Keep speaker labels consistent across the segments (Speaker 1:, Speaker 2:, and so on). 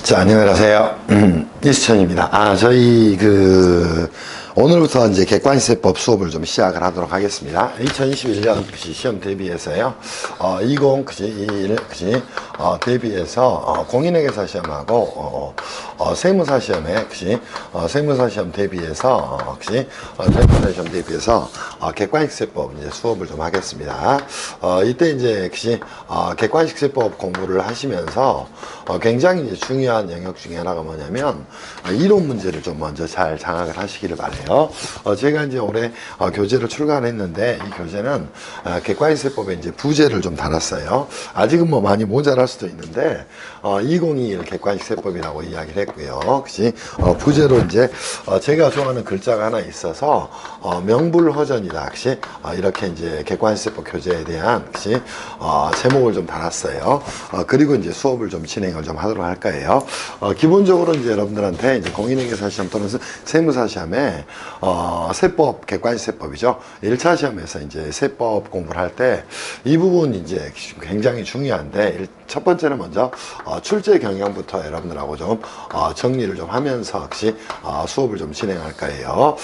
Speaker 1: 자, 안녕하세요. 이수천입니다. 저희 오늘부터 이제 객관시세법 수업을 좀 시작을 하도록 하겠습니다. 2021년 시험 대비해서요. 2021 대비해서 공인회계사 시험하고 세무사 시험에 세무사 시험 대비해서 세무사 시험 대비해서 객관식세법 이제 수업을 좀 하겠습니다. 이때 이제 객관식세법 공부를 하시면서 굉장히 이제 중요한 영역 중에 하나가 뭐냐면 이론 문제를 좀 먼저 잘 장악을 하시기를 바래요. 제가 이제 올해 교재를 출간했는데 이 교재는 객관식세법에 이제 부제를 좀 달았어요. 아직은 뭐 많이 모자랄 수도 있는데 2021 객관식세법이라고 이야기를 했고요. 부제로 이제 제가 좋아하는 글자가 하나 있어서 명불허전이다. 이렇게 이제 객관식세법 교재에 대한 제목을 좀 달았어요. 그리고 이제 수업을 좀 진행을 좀 하도록 할 거예요. 기본적으로 이제 여러분들한테 이제 공인회계사 시험 또는 세무사 시험에 세법, 객관식세법이죠. 1차 시험에서 이제 세법 공부를 할 때 이 부분이 이제 굉장히 중요한데 첫 번째는 먼저 출제 경향부터 여러분들하고 좀 정리를 좀 하면서 수업을 좀 진행할 거예요.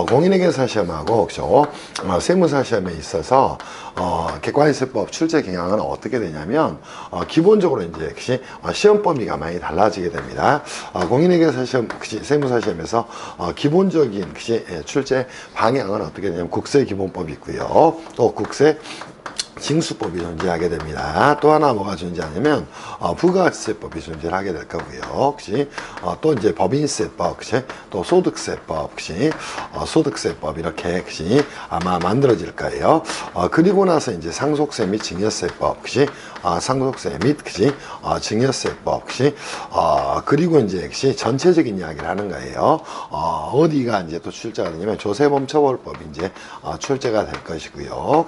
Speaker 1: 공인회계사 시험하고 세무사 시험에 있어서 객관식세법 출제 경향은 어떻게 되냐면 기본적으로 이제 시험 범위가 많이 달라지게 됩니다. 공인회계사 시험, 세무사 시험에서 기본적인 출제 방향은 어떻게 되냐면 국세기본법이 있고요. 또 국세 징수법이 존재하게 됩니다. 또 하나 뭐가 존재하냐면 부가세법이 존재하게 될 거고요. 또 이제 법인세법, 또 소득세법, 소득세법 이렇게 아마 만들어질 거예요. 그리고 나서 이제 상속세 및 증여세법, 상속세 및 증여세법, 그리고 이제 전체적인 이야기를 하는 거예요. 어디가 이제 또 출제가 되냐면 조세범 처벌법이 이제 출제가 될 것이고요.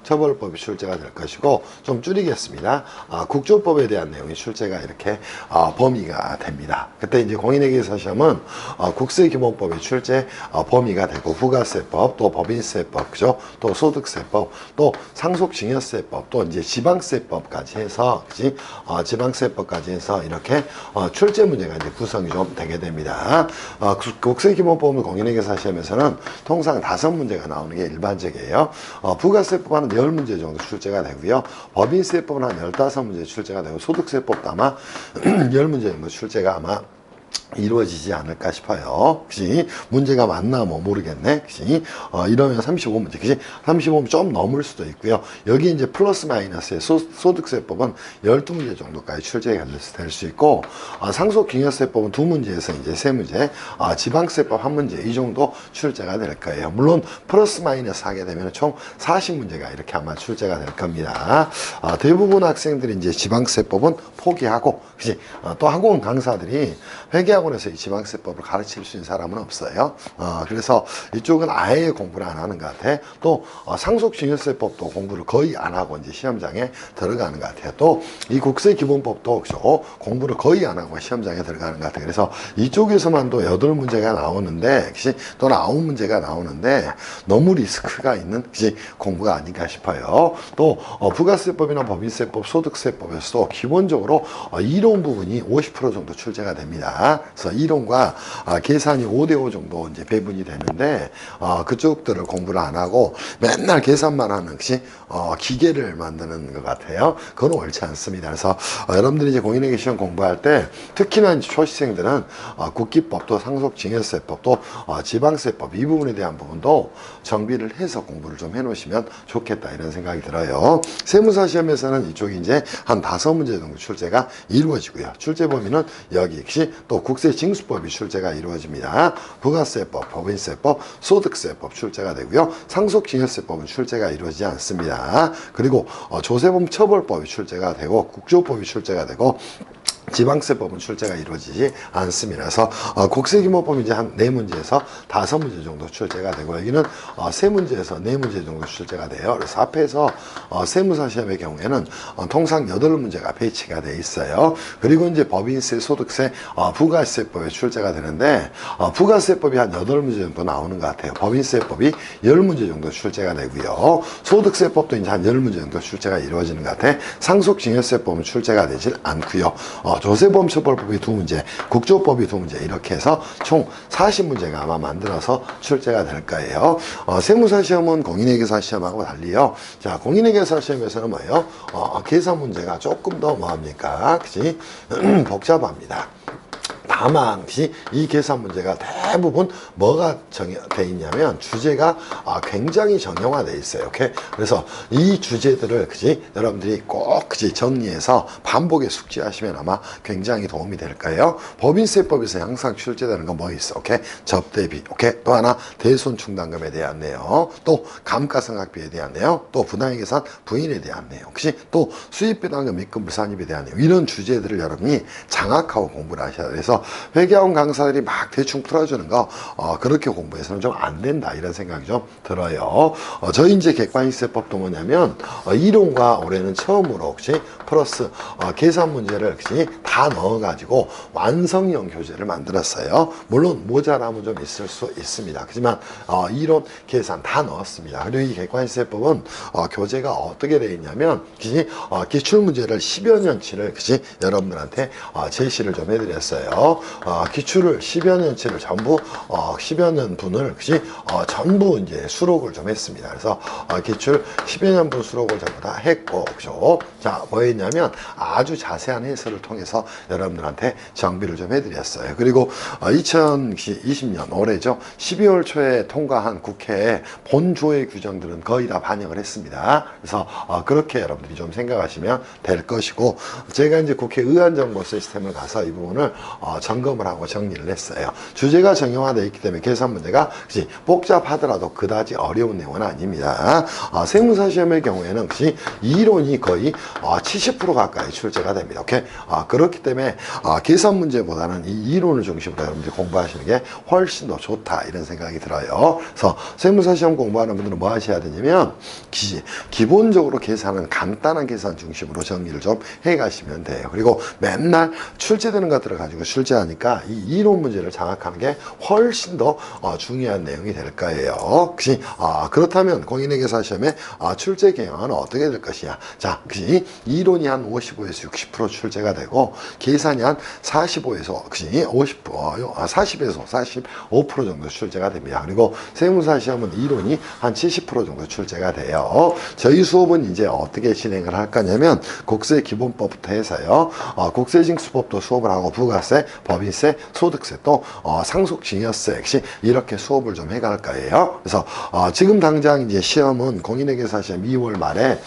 Speaker 1: 처벌법이 출제가 될 것이고, 좀 줄이겠습니다. 국조법에 대한 내용이 출제가 이렇게 범위가 됩니다. 그때 이제 공인회계사 시험은 국세기본법이 출제 범위가 되고, 부가세법, 또 법인세법, 또 소득세법, 또 상속증여세법, 또 이제 지방세법까지 해서, 지방세법까지 해서 이렇게 출제 문제가 이제 구성이 좀 되게 됩니다. 국세기본법은 공인회계사 시험에서는 통상 5문제가 나오는 게 일반적이에요. 부가세법은 10문제 정도 출제가 되고요. 법인세법은 한 15문제 출제가 되고, 소득세법도 아마 10문제 정도 출제가 아마 이루어지지 않을까 싶어요. 혹시 문제가 맞나 뭐 모르겠네. 이러면 35문제. 35문제 좀 넘을 수도 있고요. 여기 이제 플러스 마이너스의 소득세법은 12문제 정도까지 출제가 될 수 있고, 상속증여세법은 2문제에서 이제 3문제, 지방세법 1문제 이 정도 출제가 될 거예요. 물론 플러스 마이너스 하게 되면 총 40문제가 이렇게 아마 출제가 될 겁니다. 대부분 학생들이 이제 지방세법은 포기하고, 또 학원 강사들이 회계학원에서 이 지방세법을 가르칠 수 있는 사람은 없어요. 그래서 이쪽은 아예 공부를 안 하는 것 같아. 또 상속증여세법도 공부를 거의 안 하고 이제 시험장에 들어가는 것 같아요. 또 이 국세기본법도 공부를 거의 안 하고 시험장에 들어가는 것 같아요. 그래서 이쪽에서만도 8문제가 나오는데, 또는 9문제가 나오는데 너무 리스크가 있는 공부가 아닌가 싶어요. 또 부가세법이나 법인세법, 소득세법에서도 기본적으로 이론 부분이 50% 정도 출제가 됩니다. 그래서 이론과 계산이 5대5 정도 이제 배분이 되는데, 그쪽들을 공부를 안 하고 맨날 계산만 하는 기계를 만드는 것 같아요. 그건 옳지 않습니다. 그래서 여러분들이 이제 공인회계 시험 공부할 때 특히나 이제 초시생들은 국기법도 상속증여세법도 지방세법 이 부분에 대한 부분도 정비를 해서 공부를 좀 해놓으시면 좋겠다 이런 생각이 들어요. 세무사 시험에서는 이쪽이 이제 한 5문제 정도 출제가 이루어지고요. 출제 범위는 여기 또 국세징수법이 출제가 이루어집니다. 부가세법, 법인세법, 소득세법 출제가 되고요. 상속증여세법은 출제가 이루어지지 않습니다. 그리고 조세범 처벌법이 출제가 되고, 국조법이 출제가 되고, 지방세법은 출제가 이루어지지 않습니다. 그래서 국세기본법이 이제 한 4문제에서 5문제 정도 출제가 되고, 여기는 3문제에서 4문제 정도 출제가 돼요. 그래서 앞에서 세무사 시험의 경우에는 통상 8문제가 배치가 돼 있어요. 그리고 이제 법인세, 소득세, 부가세법에 출제가 되는데, 부가세법이 한 8문제 정도 나오는 것 같아요. 법인세법이 10문제 정도 출제가 되고요. 소득세법도 이제 한 10문제 정도 출제가 이루어지는 것 같아요. 상속증여세법은 출제가 되질 않고요. 조세범처벌법이 2문제, 국조법이 2문제 이렇게 해서 총 40문제가 아마 만들어서 출제가 될 거예요. 세무사 시험은 공인회계사 시험하고 달리요. 자, 공인회계사 시험에서는 뭐예요? 계산 문제가 조금 더 뭐합니까? 그치? 복잡합니다. 다만 이 계산 문제가 대부분 뭐가 정해져 있냐면 주제가 굉장히 정형화되어 있어요. 오케이? 그래서 이 주제들을 여러분들이 꼭 정리해서 반복에 숙지하시면 아마 굉장히 도움이 될 거예요. 법인세법에서 항상 출제되는 건 뭐 있어? 오케이? 접대비. 오케이? 또 하나 대손 충당금에 대한 내용, 또 감가상각비에 대한 내용, 또 부당계산 부인에 대한 내용, 또 수입배당금 및금 불산입에 대한 내용, 이런 주제들을 여러분이 장악하고 공부를 하셔야 돼서 회계학원 강사들이 막 대충 풀어주는 거 그렇게 공부해서는 좀 안 된다 이런 생각이 좀 들어요. 저희 이제 객관식세법도 뭐냐면 이론과 올해는 처음으로 플러스 계산 문제를 다 넣어가지고 완성형 교재를 만들었어요. 물론 모자람은 좀 있을 수 있습니다. 하지만 이론 계산 다 넣었습니다. 그리고 이 객관식세법은 교재가 어떻게 되어 있냐면 기출문제를 10여 년치를 여러분들한테 제시를 좀 해드렸어요. 기출을 10여 년치를 전부 10여 년 분을 전부 이제 수록을 좀 했습니다. 그래서 기출 10여 년 분 수록을 전부 다 했고, 자, 뭐 했냐면 아주 자세한 해설을 통해서 여러분들한테 정비를 좀 해드렸어요. 그리고 2020년 올해죠. 12월 초에 통과한 국회의 본조의 규정들은 거의 다 반영을 했습니다. 그래서 그렇게 여러분들이 좀 생각하시면 될 것이고, 제가 이제 국회 의안정보 시스템을 가서 이 부분을 점검을 하고 정리를 했어요. 주제가 정형화되어 있기 때문에 계산 문제가 복잡하더라도 그다지 어려운 내용은 아닙니다. 세무사 시험의 경우에는 이론이 거의 70% 가까이 출제가 됩니다. 오케이? 그렇기 때문에 계산 문제보다는 이 이론을 중심으로 여러분들이 공부하시는 게 훨씬 더 좋다 이런 생각이 들어요. 그래서 세무사 시험 공부하는 분들은 뭐 하셔야 되냐면 기본적으로 계산은 간단한 계산 중심으로 정리를 좀 해가시면 돼요. 그리고 맨날 출제되는 것들을 가지고 출제하니까 이 이론 문제를 장악하는 게 훨씬 더 중요한 내용이 될 거예요. 혹시 그렇다면 공인회계사 시험에 출제 경향은 어떻게 될 것이냐? 자, 이론이 한 55에서 60% 출제가 되고 계산이 한 45에서 40에서 45% 정도 출제가 됩니다. 그리고 세무사 시험은 이론이 한 70% 정도 출제가 돼요. 저희 수업은 이제 어떻게 진행을 할 거냐면 국세 기본법부터 해서요. 국세징수법도 수업을 하고 부가세, 법인세, 소득세, 또 상속증여세 이렇게 수업을 좀 해갈 거예요. 그래서 지금 당장 이제 시험은 공인회계사 시험 2월 말에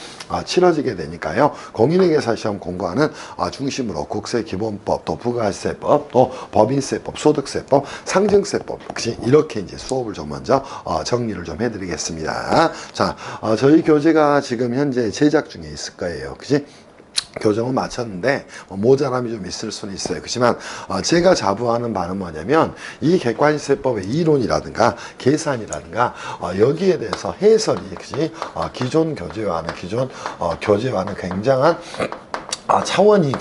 Speaker 1: 치러지게 되니까요. 공인회계사 시험 공부하는 중심으로 국세기본법, 또 부가세법, 또 법인세법, 소득세법, 상증세법 이렇게 이제 수업을 좀 먼저 정리를 좀 해드리겠습니다. 자, 저희 교재가 지금 현재 제작 중에 있을 거예요. 그치? 교정은 마쳤는데 모자람이 좀 있을 수는 있어요. 그렇지만 제가 자부하는 바는 뭐냐면 이 객관식세법의 이론이라든가 계산이라든가 여기에 대해서 해설이 기존 교재와는 굉장한 차원이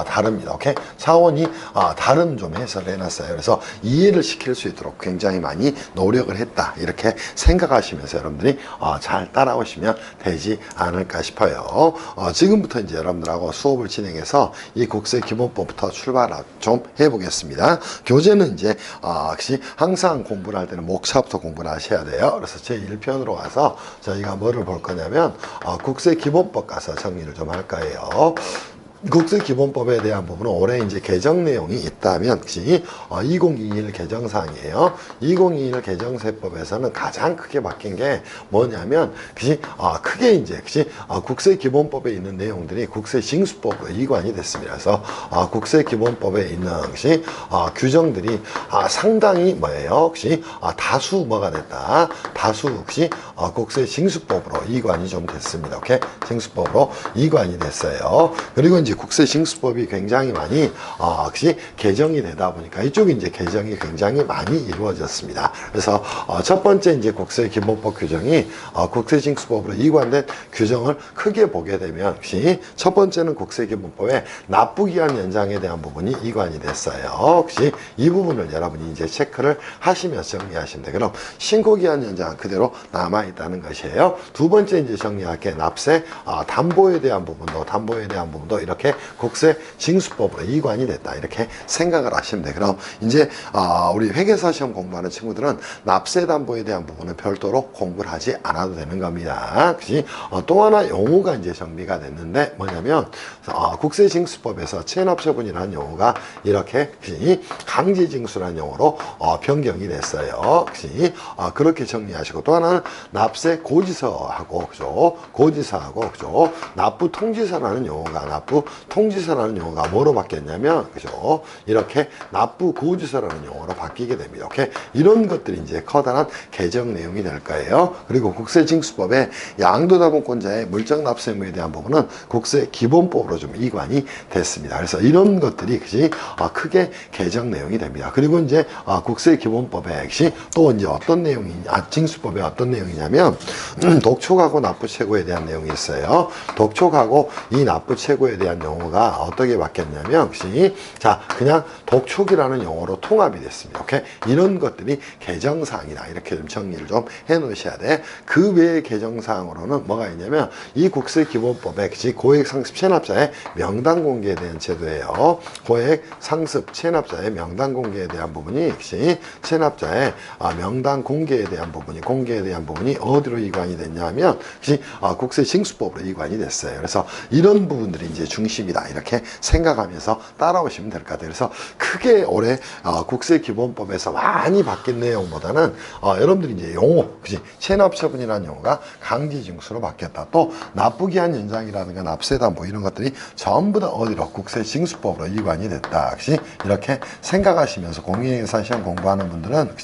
Speaker 1: 다릅니다. 오케이? 차원이 다른 좀 해설을 해놨어요. 그래서 이해를 시킬 수 있도록 굉장히 많이 노력을 했다. 이렇게 생각하시면서 여러분들이 잘 따라오시면 되지 않을까 싶어요. 지금부터 이제 여러분들하고 수업을 진행해서 이 국세 기본법부터 출발 좀 해보겠습니다. 교재는 이제 항상 공부를 할 때는 목차부터 공부를 하셔야 돼요. 그래서 제 1편으로 가서 저희가 뭐를 볼 거냐면 국세 기본법 가서 정리를 좀 할 거예요. 국세기본법에 대한 부분은 올해 이제 개정 내용이 있다면 2021 개정사항이에요. 2021 개정세법에서는 가장 크게 바뀐 게 뭐냐면 크게 이제 국세기본법에 있는 내용들이 국세징수법으로 이관이 됐습니다. 그래서 국세기본법에 있는 규정들이 상당히 뭐예요? 다수 뭐가 됐다? 다수 국세징수법으로 이관이 좀 됐습니다. 오케이? 징수법으로 이관이 됐어요. 그리고 이제 국세징수법이 굉장히 많이 개정이 되다 보니까 이쪽이 이제 개정이 굉장히 많이 이루어졌습니다. 그래서 첫 번째 이제 국세기본법 규정이 국세징수법으로 이관된 규정을 크게 보게 되면 첫 번째는 국세기본법의 납부기한 연장에 대한 부분이 이관이 됐어요. 혹시 이 부분을 여러분이 이제 체크를 하시면서 정리하시면 돼요. 그럼 신고기한 연장은 그대로 남아 있다는 것이에요. 두 번째 이제 정리할 게 납세 담보에 대한 부분도 이렇게 이렇게 국세 징수법으로 이관이 됐다 이렇게 생각을 하시면 돼요. 그럼 이제 우리 회계사 시험 공부하는 친구들은 납세담보에 대한 부분은 별도로 공부를 하지 않아도 되는 겁니다. 그치? 또 하나 용어가 이제 정비가 됐는데 뭐냐면 국세징수법에서 체납처분이라는 용어가 이렇게 강제징수라는 용어로 변경이 됐어요. 그치? 그렇게 정리하시고 또 하나는 납세 고지서하고 그죠? 고지서하고 그죠? 납부 통지서라는 용어가 뭐로 바뀌었냐면 그죠? 이렇게 납부 고지서라는 용어로 바뀌게 됩니다. 오케이? 이런 것들이 이제 커다란 개정 내용이 될 거예요. 그리고 국세징수법에 양도자본권자의 물적 납세 의무에 대한 부분은 국세기본법으로 좀 이관이 됐습니다. 그래서 이런 것들이 그지 크게 개정 내용이 됩니다. 그리고 이제 국세기본법에 또 이제 어떤 내용이냐, 징수법에 어떤 내용이냐면 독촉하고 납부채고에 대한 내용이 있어요. 독촉하고 이 납부채고에 대한 용어가 어떻게 바뀌었냐면 자 그냥 독촉이라는 용어로 통합이 됐습니다. 오케이? 이런 것들이 개정사항이다 이렇게 좀 정리를 좀 해놓으셔야 돼. 그 외의 개정사항으로는 뭐가 있냐면 이 국세기본법에 고액상습 체납자의 명단 공개에 대한 제도예요. 고액상습 체납자의 명단 공개에 대한 부분이 체납자의 명단 공개에 대한 부분이 어디로 이관이 됐냐면 국세징수법으로 이관이 됐어요. 그래서 이런 부분들이 이제 중심이다 이렇게 생각하면서 따라오시면 될 것 같아요. 그래서 크게 올해 국세기본법에서 많이 바뀐 내용보다는 여러분들이 이제 용어, 체납처분이라는 용어가 강제징수로 바뀌었다. 또 납부기한 연장이라든가 납세담보 이런 것들이 전부 다 어디로 국세징수법으로 이관이 됐다. 이렇게 생각하시면서 공인회계사 시험 공부하는 분들은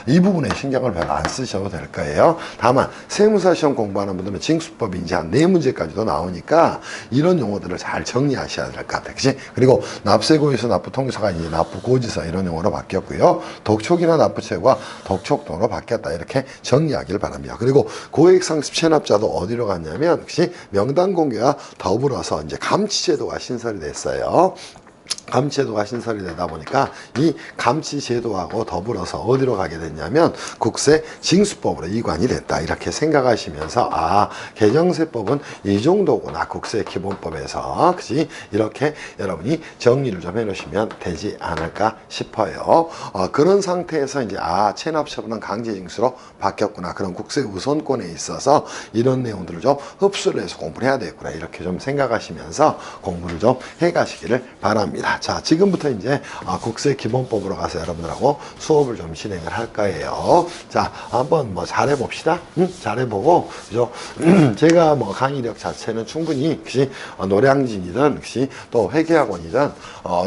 Speaker 1: 이 부분에 신경을 별로 안 쓰셔도 될 거예요. 다만 세무사 시험 공부하는 분들은 징수법이 이제 한 4문제까지도 나오니까 이런 용어들을 잘 정리하셔야 될 것 같아요. 그리고 납세고지서, 납부통지서가 이제 납부고지서 이런 용어로 바뀌었고요. 독촉이나 납부채고가 독촉도로 바뀌었다. 이렇게 정리하길 바랍니다. 그리고 고액상습 체납자도 어디로 갔냐면 명단 공개와 더불어서 이제 감치제도가 신설이 됐어요. 감치제도가 신설이 되다 보니까 이 감치제도하고 더불어서 어디로 가게 됐냐면 국세징수법으로 이관이 됐다 이렇게 생각하시면서 개정세법은 이 정도구나 국세기본법에서 이렇게 여러분이 정리를 좀 해놓으시면 되지 않을까 싶어요. 그런 상태에서 이제 체납처분은 강제징수로 바뀌었구나, 그런 국세우선권에 있어서 이런 내용들을 좀 흡수를 해서 공부를 해야 되겠구나 이렇게 좀 생각하시면서 공부를 좀 해가시기를 바랍니다. 자, 지금부터 이제 국세기본법으로 가서 여러분들하고 수업을 좀 진행을 할 거예요. 자, 한번 잘해봅시다. 잘해보고, 그죠? 제가 강의력 자체는 충분히, 노량진이든, 또 회계학원이든,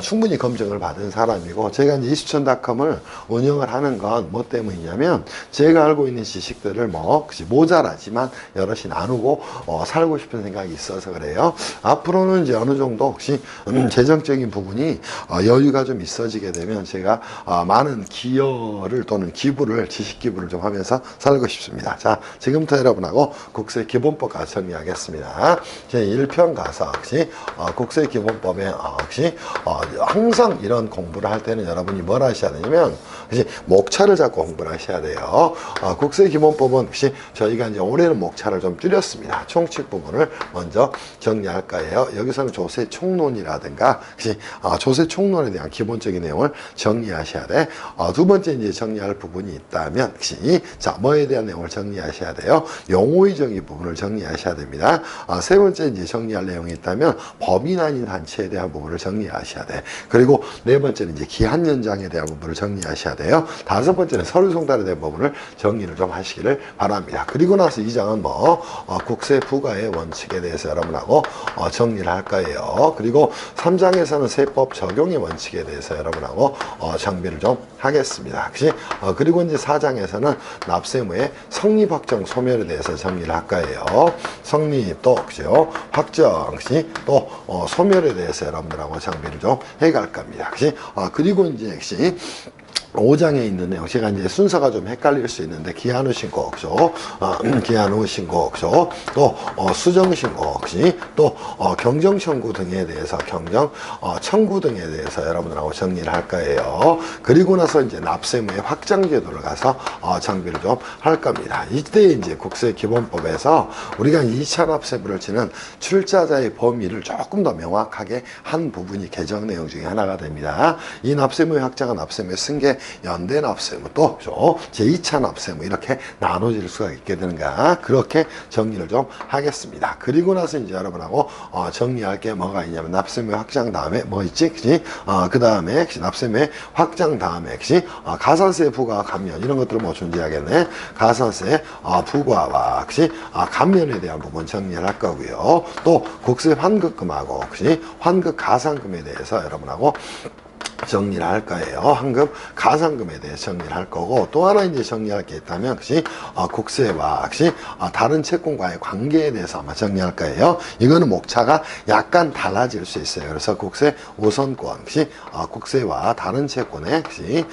Speaker 1: 충분히 검증을 받은 사람이고, 제가 이제 20천.com을 운영을 하는 건 뭐 때문이냐면, 제가 알고 있는 지식들을 모자라지만 여럿이 나누고, 살고 싶은 생각이 있어서 그래요. 앞으로는 이제 어느 정도 재정적인 부분이 여유가 좀 있어지게 되면 제가 많은 기여를 또는 지식 기부를 좀 하면서 살고 싶습니다. 자, 지금부터 여러분하고 국세기본법 가서 정리하겠습니다. 제 1편 가서 국세기본법에 항상 이런 공부를 할 때는 여러분이 뭘 하셔야 되냐면 목차를 잡고 공부를 하셔야 돼요. 국세기본법은 저희가 이제 올해는 목차를 좀 줄였습니다. 총칙 부분을 먼저 정리할 거예요. 여기서는 조세총론이라든가 조세총론에 대한 기본적인 내용을 정리하셔야 돼. 두 번째 이제 정리할 부분이 있다면 자, 뭐에 대한 내용을 정리하셔야 돼요. 용어의 정의 부분을 정리하셔야 됩니다. 세 번째 이제 정리할 내용이 있다면 법인 아닌 단체에 대한 부분을 정리하셔야 돼. 그리고 네 번째는 이제 기한 연장에 대한 부분을 정리하셔야 돼요. 다섯 번째는 서류 송달에 대한 부분을 정리를 좀 하시기를 바랍니다. 그리고 나서 이 장은 국세 부과의 원칙에 대해서 여러분하고 정리를 할 거예요. 그리고 3장에서는 세법 적용의 원칙에 대해서 여러분하고 정비를 좀 하겠습니다. 그리고 이제 4장에서는 납세무의 성립, 확정, 소멸에 대해서 정리를 할 거예요. 성립 또 확정, 또 소멸에 대해서 여러분들하고 정비를 좀 해갈 겁니다. 그리고 이제 5장에 있는 내용, 제가 이제 순서가 좀 헷갈릴 수 있는데, 기한후 신고, 그죠? 기한후 신고, 그죠? 또, 수정 신고, 그지? 또, 경정 청구 등에 대해서, 청구 등에 대해서 여러분들하고 정리를 할 거예요. 그리고 나서 이제 납세무의 확장 제도를 가서, 정비를 좀 할 겁니다. 이때 이제 국세기본법에서 우리가 2차 납세부를 치는 출자자의 범위를 조금 더 명확하게 한 부분이 개정 내용 중에 하나가 됩니다. 이 납세무의 확장은 납세무의 승계, 연대 납세무, 또 제2차 납세무 이렇게 나눠질 수가 있게 되는가, 그렇게 정리를 좀 하겠습니다. 그리고 나서 이제 여러분하고 정리할 게 뭐가 있냐면, 납세무의 확장 다음에 뭐 있지? 그지? 그 다음에 납세무의 확장 다음에, 그지? 가산세 부과 감면 이런 것들은 뭐 존재하겠네. 가산세 부과와, 그지? 감면에 대한 부분 정리를 할 거고요. 또 국세 환급금하고, 그지? 환급 가산금에 대해서 여러분하고 정리를 할 거예요. 환급 가산금에 대해 정리를 할 거고, 또 하나 이제 정리할 게 있다면, 그치? 국세와, 그치? 다른 채권과의 관계에 대해서 아마 정리할 거예요. 이거는 목차가 약간 달라질 수 있어요. 그래서 국세 우선권, 그치? 국세와 다른 채권의, 그치?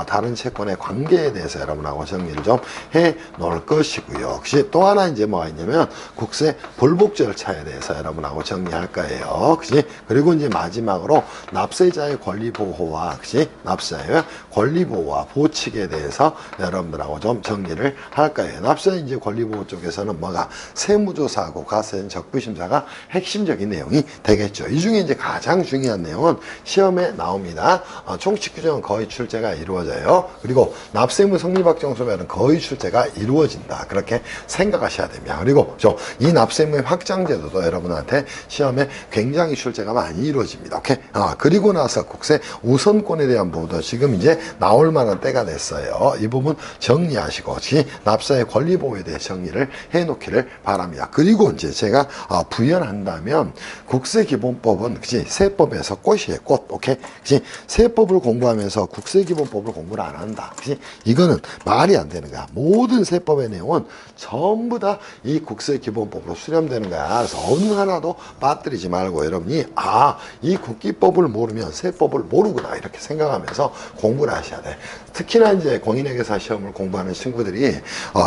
Speaker 1: 다른 채권의 관계에 대해서 여러분하고 정리를 좀 해 놓을 것이고요. 그치? 또 하나 이제 뭐가 있냐면, 국세 불복 절차에 대해서 여러분하고 정리할 거예요. 그치? 그리고 이제 마지막으로 납세자의 권리 보호와, 그치? 납세자의 권리 보호와 보칙에 대해서 여러분들하고 좀 정리를 할 거예요. 납세 이제 권리 보호 쪽에서는 뭐가 세무조사하고 가세는 적부심사가 핵심적인 내용이 되겠죠. 이 중에 이제 가장 중요한 내용은 시험에 나옵니다. 총칙 규정은 거의 출제가 이루어져요. 그리고 납세무 성립확정소멸은 거의 출제가 이루어진다, 그렇게 생각하셔야 됩니다. 그리고 이 납세무의 확장제도도 여러분한테 시험에 굉장히 출제가 많이 이루어집니다. 오케이? 그리고 나서 국세 우선권에 대한 부분도 지금 이제 나올 만한 때가 됐어요. 이 부분 정리하시고, 납세의 권리 보호에 대해 정리를 해 놓기를 바랍니다. 그리고 이제 제가 부연한다면, 국세기본법은, 그치? 세법에서 꽃이에요, 꽃. 오케이? 그치? 세법을 공부하면서 국세기본법을 공부를 안 한다, 그치? 이거는 말이 안 되는 거야. 모든 세법의 내용은 전부 다 이 국세기본법으로 수렴되는 거야. 그래서 어느 하나도 빠뜨리지 말고, 여러분이 이 국기법을 모르면 세법을 모르구나, 이렇게 생각하면서 공부를 하셔야 돼. 특히나 이제 공인회계사 시험을 공부하는 친구들이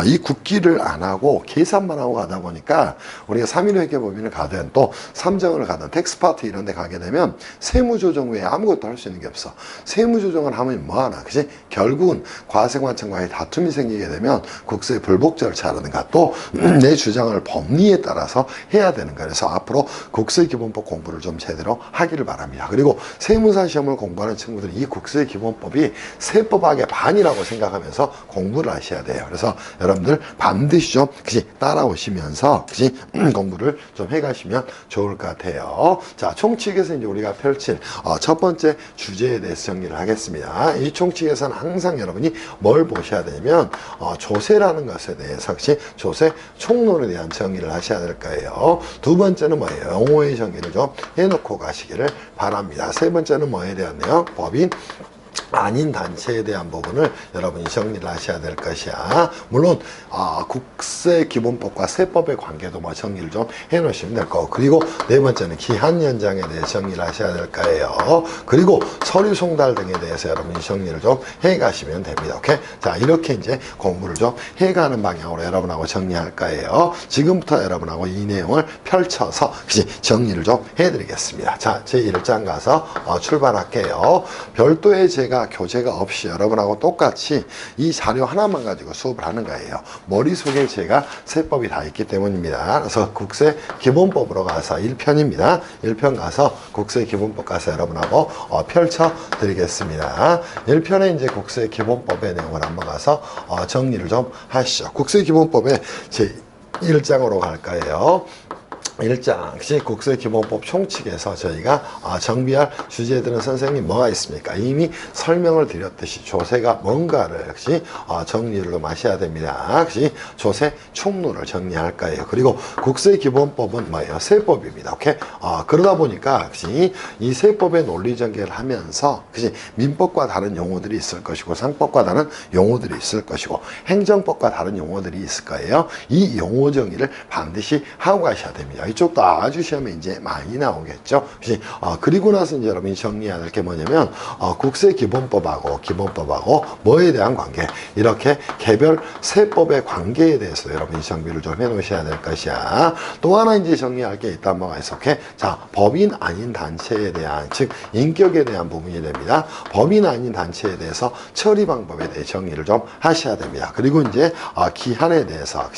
Speaker 1: 이 국기를 안 하고 계산만 하고 가다 보니까, 우리가 3.1회계법인을 가든 또 삼정을 가든 텍스파트 이런 데 가게 되면 세무조정 외에 아무것도 할 수 있는 게 없어. 세무조정을 하면 뭐하나, 그치? 결국은 과세관청과의 다툼이 생기게 되면 국세 불복 절차라든가, 또 내 주장을 법리에 따라서 해야 되는 거예요. 그래서 앞으로 국세기본법 공부를 좀 제대로 하기를 바랍니다. 그리고 세무사 시험을 공부하는 친구들이 이 국세기본법이 세법학의 반이라고 생각하면서 공부를 하셔야 돼요. 그래서 여러분들 반드시 좀, 그치? 따라오시면서, 그치? 공부를 좀 해가시면 좋을 것 같아요. 자, 총칙에서 이제 우리가 펼칠 첫 번째 주제에 대해서 정리를 하겠습니다. 이 총칙에서는 항상 여러분이 뭘 보셔야 되냐면, 조세라는 것에 대해서, 그치? 조세 총론에 대한 정리를 하셔야 될 거예요. 두 번째는 뭐예요? 용어의 정리를 좀 해놓고 가시기를 바랍니다. 세 번째는 뭐에 대한 내용? 법인 아닌 단체에 대한 부분을 여러분이 정리를 하셔야 될 것이야. 물론 국세기본법과 세법의 관계도 뭐 정리를 좀 해놓으시면 될 거고, 그리고 네 번째는 기한 연장에 대해 정리를 하셔야 될 거예요. 그리고 서류 송달 등에 대해서 여러분이 정리를 좀 해가시면 됩니다. 오케이? 자, 이렇게 이제 공부를 좀 해가는 방향으로 여러분하고 정리할 거예요. 지금부터 여러분하고 이 내용을 펼쳐서 정리를 좀 해드리겠습니다. 자, 제 1장 가서 출발할게요. 별도의 제가 교재가 없이 여러분하고 똑같이 이 자료 하나만 가지고 수업을 하는 거예요. 머릿속에 제가 세법이 다 있기 때문입니다. 그래서 국세기본법으로 가서 1편입니다. 1편 가서 국세기본법 가서 여러분하고 펼쳐 드리겠습니다. 1편에 이제 국세기본법의 내용을 한번 가서 정리를 좀 하시죠. 국세기본법의 제 1장으로 갈 거예요. 1장 국세기본법 총칙에서 저희가 정비할 주제들은 선생님 뭐가 있습니까? 이미 설명을 드렸듯이 조세가 뭔가를 역시 정리를 좀 하셔야 됩니다. 역시 조세 총론을 정리할 거예요. 그리고 국세기본법은 뭐예요? 세법입니다. 오케이? 그러다 보니까 역시 이 세법의 논리 전개를 하면서 민법과 다른 용어들이 있을 것이고, 상법과 다른 용어들이 있을 것이고, 행정법과 다른 용어들이 있을 거예요. 이 용어 정리를 반드시 하고 가셔야 됩니다. 됩니다. 이쪽도 아주 시험에 이제 많이 나오겠죠. 그리고 나서 이제 여러분이 정리해야 될 게 뭐냐면 국세기본법하고 뭐에 대한 관계, 이렇게 개별 세법의 관계에 대해서 여러분이 정비를 좀 해놓으셔야 될 것이야. 또 하나 이제 정리할 게 있단 뭐가 있어. 자, 법인 아닌 단체에 대한, 즉 인격에 대한 부분이 됩니다. 법인 아닌 단체에 대해서 처리 방법에 대해 정리를 좀 하셔야 됩니다. 그리고 이제 기한에 대해서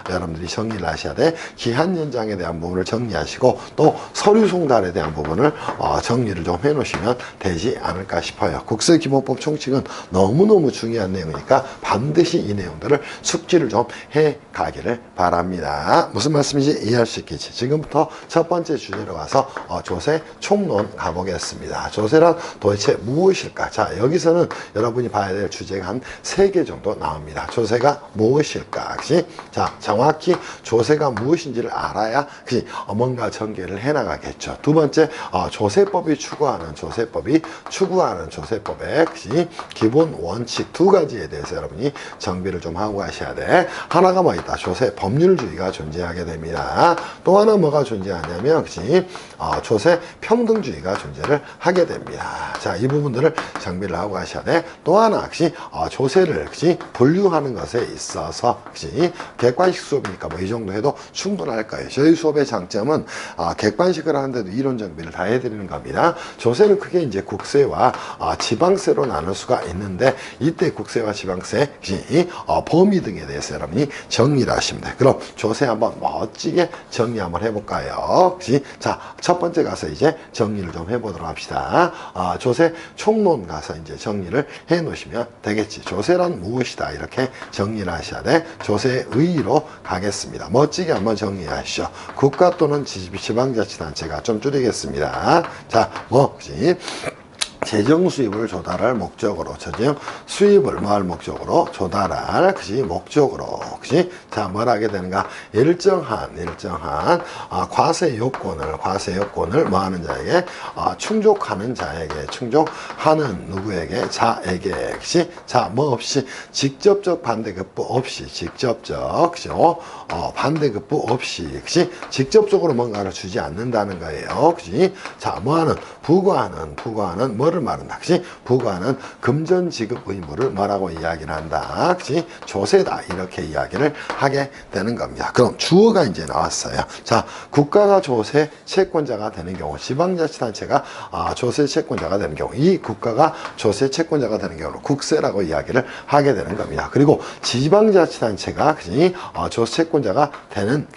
Speaker 1: 여러분들이 정리를 하셔야 돼. 기한 연장에 대한 부분을 정리하시고 또 서류 송달에 대한 부분을 정리를 좀 해놓으시면 되지 않을까 싶어요. 국세기본법 총칙은 너무너무 중요한 내용이니까 반드시 이 내용들을 숙지를 좀 해가기를 바랍니다. 무슨 말씀인지 이해할 수 있겠지. 지금부터 첫 번째 주제로 가서 조세 총론 가보겠습니다. 조세란 도대체 무엇일까? 자, 여기서는 여러분이 봐야 될 주제가 한 3개 정도 나옵니다. 조세가 무엇일까? 자, 정확히 조세가 무엇인지를 알아야 뭔가 전개를 해나가겠죠. 두 번째, 조세법이 추구하는 조세법의 기본 원칙 2가지에 대해서 여러분이 정비를 좀 하고 가셔야 돼. 하나가 뭐 있다? 조세 법률주의가 존재하게 됩니다. 또 하나 뭐가 존재하냐면 조세 평등주의가 존재를 하게 됩니다. 자, 이 부분들을 정비를 하고 가셔야 돼. 또 하나 조세를 분류하는 것에 있어서 객관식 수업이니까 뭐 이 정도 해도 충분할 거예요. 저희 수업의 장점은 객관식을 하는데도 이론 정비를 다 해드리는 겁니다. 조세를 크게 이제 국세와 지방세로 나눌 수가 있는데 이때 국세와 지방세 범위 등에 대해서 여러분이 정리를 하시면 돼요. 그럼 조세 한번 멋지게 정리 한번 해볼까요? 자, 첫 번째 가서 이제 정리를 좀 해보도록 합시다. 조세 총론 가서 이제 정리를 해 놓으시면 되겠지. 조세란 무엇이다, 이렇게 정리를 하셔야 돼. 조세의 의의로 가겠습니다. 멋지게 한번 정리하시죠. 국가 또는 지방자치단체가 좀 줄이겠습니다. 자, 재정 수입을 조달할 목적으로, 재정 수입을 뭐할 목적으로? 조달할 목적으로. 자, 뭘 하게 되는가? 일정한 과세 요건을 뭐 하는 자에게? 충족하는 자에게, 충족하는 누구에게? 자에게. 자, 뭐 없이, 직접적 반대급부 없이, 반대급부 없이, 직접적으로 뭔가를 주지 않는다는 거예요. 자, 뭐 하는? 부과하는 뭐를 말한다? 부과하는 금전 지급 의무를 뭐라고 이야기를 한다? 조세다, 이렇게 이야기를 하게 되는 겁니다. 그럼 주어가 이제 나왔어요. 자, 국가가 조세 채권자가 되는 경우, 지방자치단체가 조세 채권자가 되는 경우, 이 국가가 조세 채권자가 되는 경우는 국세라고 이야기를 하게 되는 겁니다. 그리고 지방자치단체가 조세 채권자가 되는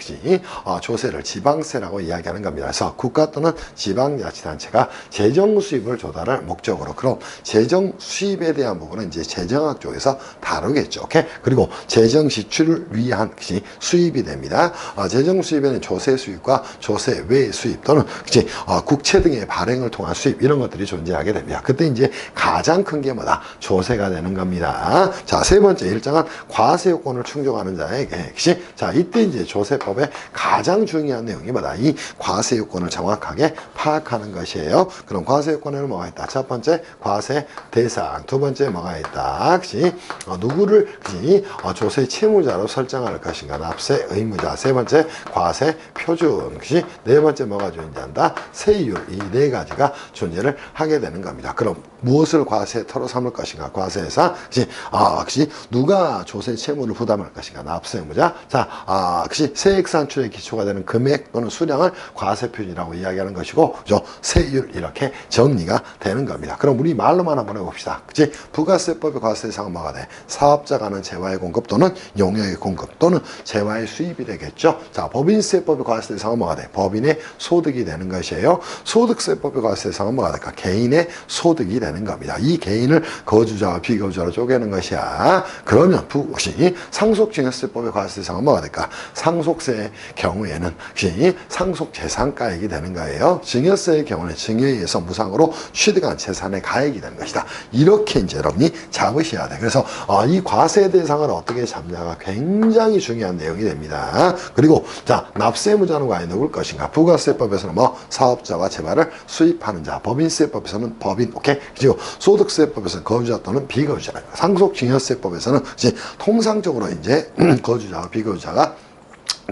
Speaker 1: 조세를 지방세라고 이야기하는 겁니다. 그래서 국가 또는 지방자치단체가 재정 수입을 조달할 목적으로, 그럼 재정 수입에 대한 부분은 이제 재정학 쪽에서 다루겠죠. 오케이? 그리고 재정 지출을 위한 수입이 됩니다. 재정 수입에는 조세 수입과 조세 외 수입 또는 국채 등의 발행을 통한 수입, 이런 것들이 존재하게 됩니다. 그때 이제 가장 큰 게 뭐다? 조세가 되는 겁니다. 자, 세 번째, 일정한 과세 요건을 충족하는 자에게, 자, 이때 이제 조세법의 가장 중요한 내용이 뭐다? 이 과세 요건을 정확하게 파악하는 것이에요. 그럼 과세 요건에는 뭐가 있다? 첫 번째, 과세 대상. 두 번째, 뭐가 있다? 누구를 조세 채무자로 설정할 것인가? 납세 의무자. 세 번째, 과세 표준. 네 번째, 뭐가 존재한다? 세율. 이 네 가지가 존재를 하게 되는 겁니다. 그럼 무엇을 과세터로 삼을 것인가? 과세사. 누가 조세 채무를 부담할 것인가? 납세 의무자. 자, 세액 산출의 기초가 되는 금액 또는 수량을 과세표준이라고 이야기하는 것이고, 세율, 이렇게 정리가 되는 겁니다. 그럼 우리 말로만 한번 해봅시다. 부가세법의 과세대상은 뭐가 돼? 사업자가 하는 재화의 공급 또는 용역의 공급 또는 재화의 수입이 되겠죠. 자, 법인세법의 과세대상은 뭐가 돼? 법인의 소득이 되는 것이에요. 소득세법의 과세대상은 뭐가 될까? 개인의 소득이 되는 겁니다. 이 개인을 거주자와 비거주자로 쪼개는 것이야. 그러면 상속증여세법의 과세대상은 뭐가 될까? 상속세의 경우에는 상속재산가액이 되는 거예요. 증여세의 경우는 증여에 의해서 무상으로 취득한 재산의 가액이 되는 것이다. 이렇게 이제 여러분이 잡으셔야 돼. 그래서 이 과세 대상을 어떻게 잡냐가 굉장히 중요한 내용이 됩니다. 그리고 자, 납세의무자는 과연 누굴 것인가? 부가세법에서는 사업자와 재화를 수입하는 자, 법인세법에서는 법인, 오케이? 그리고 소득세법에서는 거주자 또는 비거주자, 상속증여세법에서는 통상적으로 이제 거주자와 비거주자가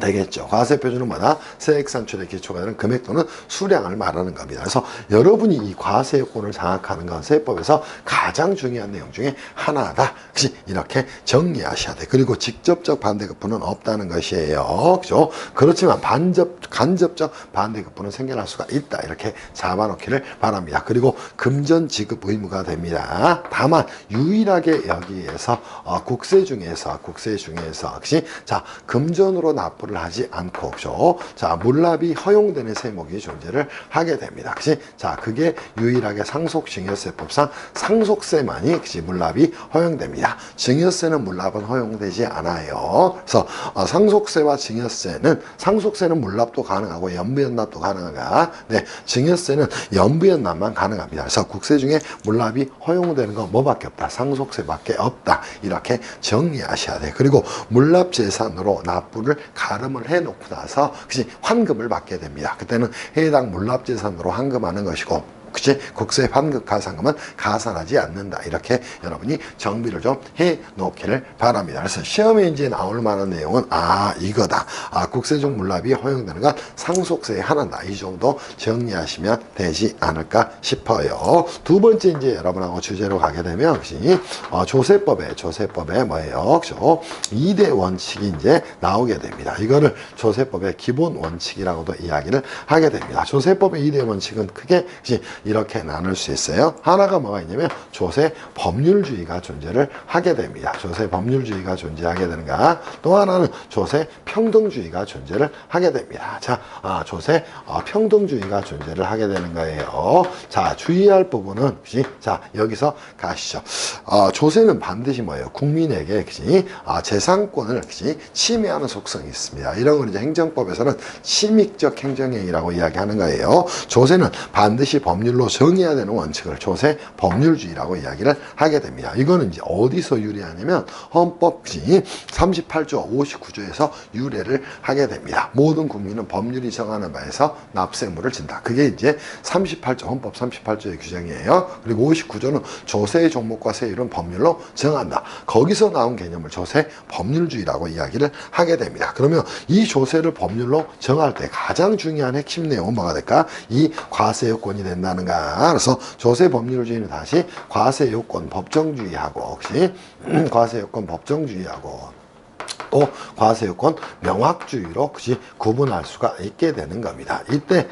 Speaker 1: 되겠죠. 과세표준은 뭐다? 세액 산출의 기초가 되는 금액 또는 수량을 말하는 겁니다. 그래서 여러분이 이 과세 요건을 장악하는 건 세법에서 가장 중요한 내용 중에 하나다. 그치? 이렇게 정리하셔야 돼. 그리고 직접적 반대급부는 없다는 것이에요. 그죠? 그렇지만 간접적 반대급부는 생겨날 수가 있다. 이렇게 잡아놓기를 바랍니다. 그리고 금전 지급 의무가 됩니다. 다만 유일하게 여기에서 국세 중에서 그치? 자, 금전으로 납부를 하지 않고, 그죠? 자, 물납이 허용되는 세목이 존재를 하게 됩니다. 그치? 자, 그게 유일하게 상속증여세법상 상속세만이, 그치? 물납이 허용됩니다. 증여세는 물납은 허용되지 않아요. 그래서 상속세와 증여세는, 상속세는 물납도 가능하고 연부연납도 가능한가? 네, 증여세는 연부연납만 가능합니다. 그래서 국세 중에 물납이 허용되는 건 뭐밖에 없다? 상속세밖에 없다. 이렇게 정리하셔야 돼. 그리고 물납재산으로 납부를 가름을 해놓고 나서 그치? 환급을 받게 됩니다. 그때는 해당 물납재산으로 환급하는 것이고, 그치? 국세 환급 가산금은 가산하지 않는다. 이렇게 여러분이 정비를 좀 해 놓기를 바랍니다. 그래서 시험에 이제 나올 만한 내용은 이거다. 국세적 물납이 허용되는 건 상속세의 하나다. 이 정도 정리하시면 되지 않을까 싶어요. 두 번째 이제 여러분하고 주제로 가게 되면 그치? 조세법에 뭐예요? 그죠? 2대 원칙이 이제 나오게 됩니다. 이거를 조세법의 기본 원칙이라고도 이야기를 하게 됩니다. 조세법의 2대 원칙은 크게 그치? 이렇게 나눌 수 있어요. 하나가 뭐가 있냐면 조세 법률주의가 존재를 하게 됩니다. 조세 법률주의가 존재하게 되는가? 또 하나는 조세 평등주의가 존재를 하게 됩니다. 자, 조세 평등주의가 존재를 하게 되는 거예요. 자, 주의할 부분은 그치? 자, 여기서 가시죠. 조세는 반드시 뭐예요? 국민에게 그치? 재산권을 그치? 침해하는 속성이 있습니다. 이런 걸 이제 행정법에서는 침익적 행정행위라고 이야기하는 거예요. 조세는 반드시 법률로 정해야 되는 원칙을 조세 법률주의라고 이야기를 하게 됩니다. 이거는 이제 어디서 유래하냐면 헌법 38조 59조에서 유래를 하게 됩니다. 모든 국민은 법률이 정하는 바에서 납세물을 진다. 그게 이제 38조 헌법 38조의 규정이에요. 그리고 59조는 조세의 종목과 세율은 법률로 정한다. 거기서 나온 개념을 조세 법률주의라고 이야기를 하게 됩니다. 그러면 이 조세를 법률로 정할 때 가장 중요한 핵심 내용은 뭐가 될까? 이 과세 요건이 된다는 그래서 조세 법률주의는 다시 과세 요건 법정주의하고 혹시 과세 요건 법정주의하고 또 과세요건 명확주의로 그치 구분할 수가 있게 되는 겁니다. 이때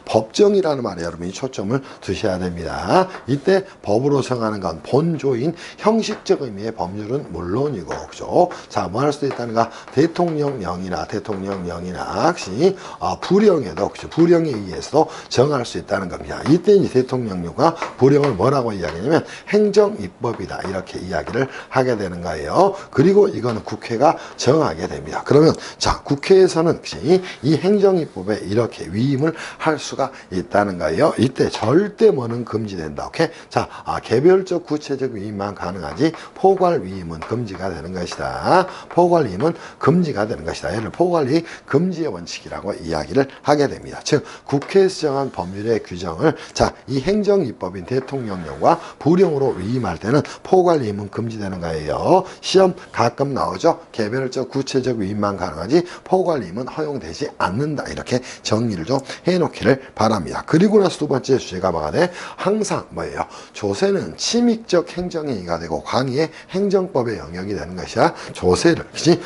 Speaker 1: 법정이라는 말에 여러분이 초점을 두셔야 됩니다. 이때 법으로 정하는 건 본조인 형식적 의미의 법률은 물론이고, 그죠? 자, 뭐 할 수도 있다는가? 대통령령이나 그치 불령에도 그치 불령에 의해서 정할 수 있다는 겁니다. 이때 이제 대통령령과 불령을 뭐라고 이야기하냐면 행정입법이다 이렇게 이야기를 하게 되는 거예요. 그리고 이거는 국회가 정하게 됩니다. 그러면 자, 국회에서는 이 행정입법에 이렇게 위임을 할 수가 있다는 거예요. 이때 절대 뭐는 금지된다. 오케이? 자, 개별적 구체적 위임만 가능하지 포괄 위임은 금지가 되는 것이다. 포괄 위임은 금지가 되는 것이다. 얘를 포괄위 금지의 원칙이라고 이야기를 하게 됩니다. 즉 국회에서 정한 법률의 규정을 자, 이 행정입법인 대통령령과 불령으로 위임할 때는 포괄 위임은 금지되는 거예요. 시험 가끔 나오죠. 개별적 구체적 위임만 가능하지 포괄 위임은 허용되지 않는다. 이렇게 정리를 좀 해놓기를 바랍니다. 그리고 나서 두 번째 주제가 뭐가 돼? 항상 뭐예요? 조세는 침익적 행정행위가 되고 광의의 행정법의 영역이 되는 것이야. 조세를 그치?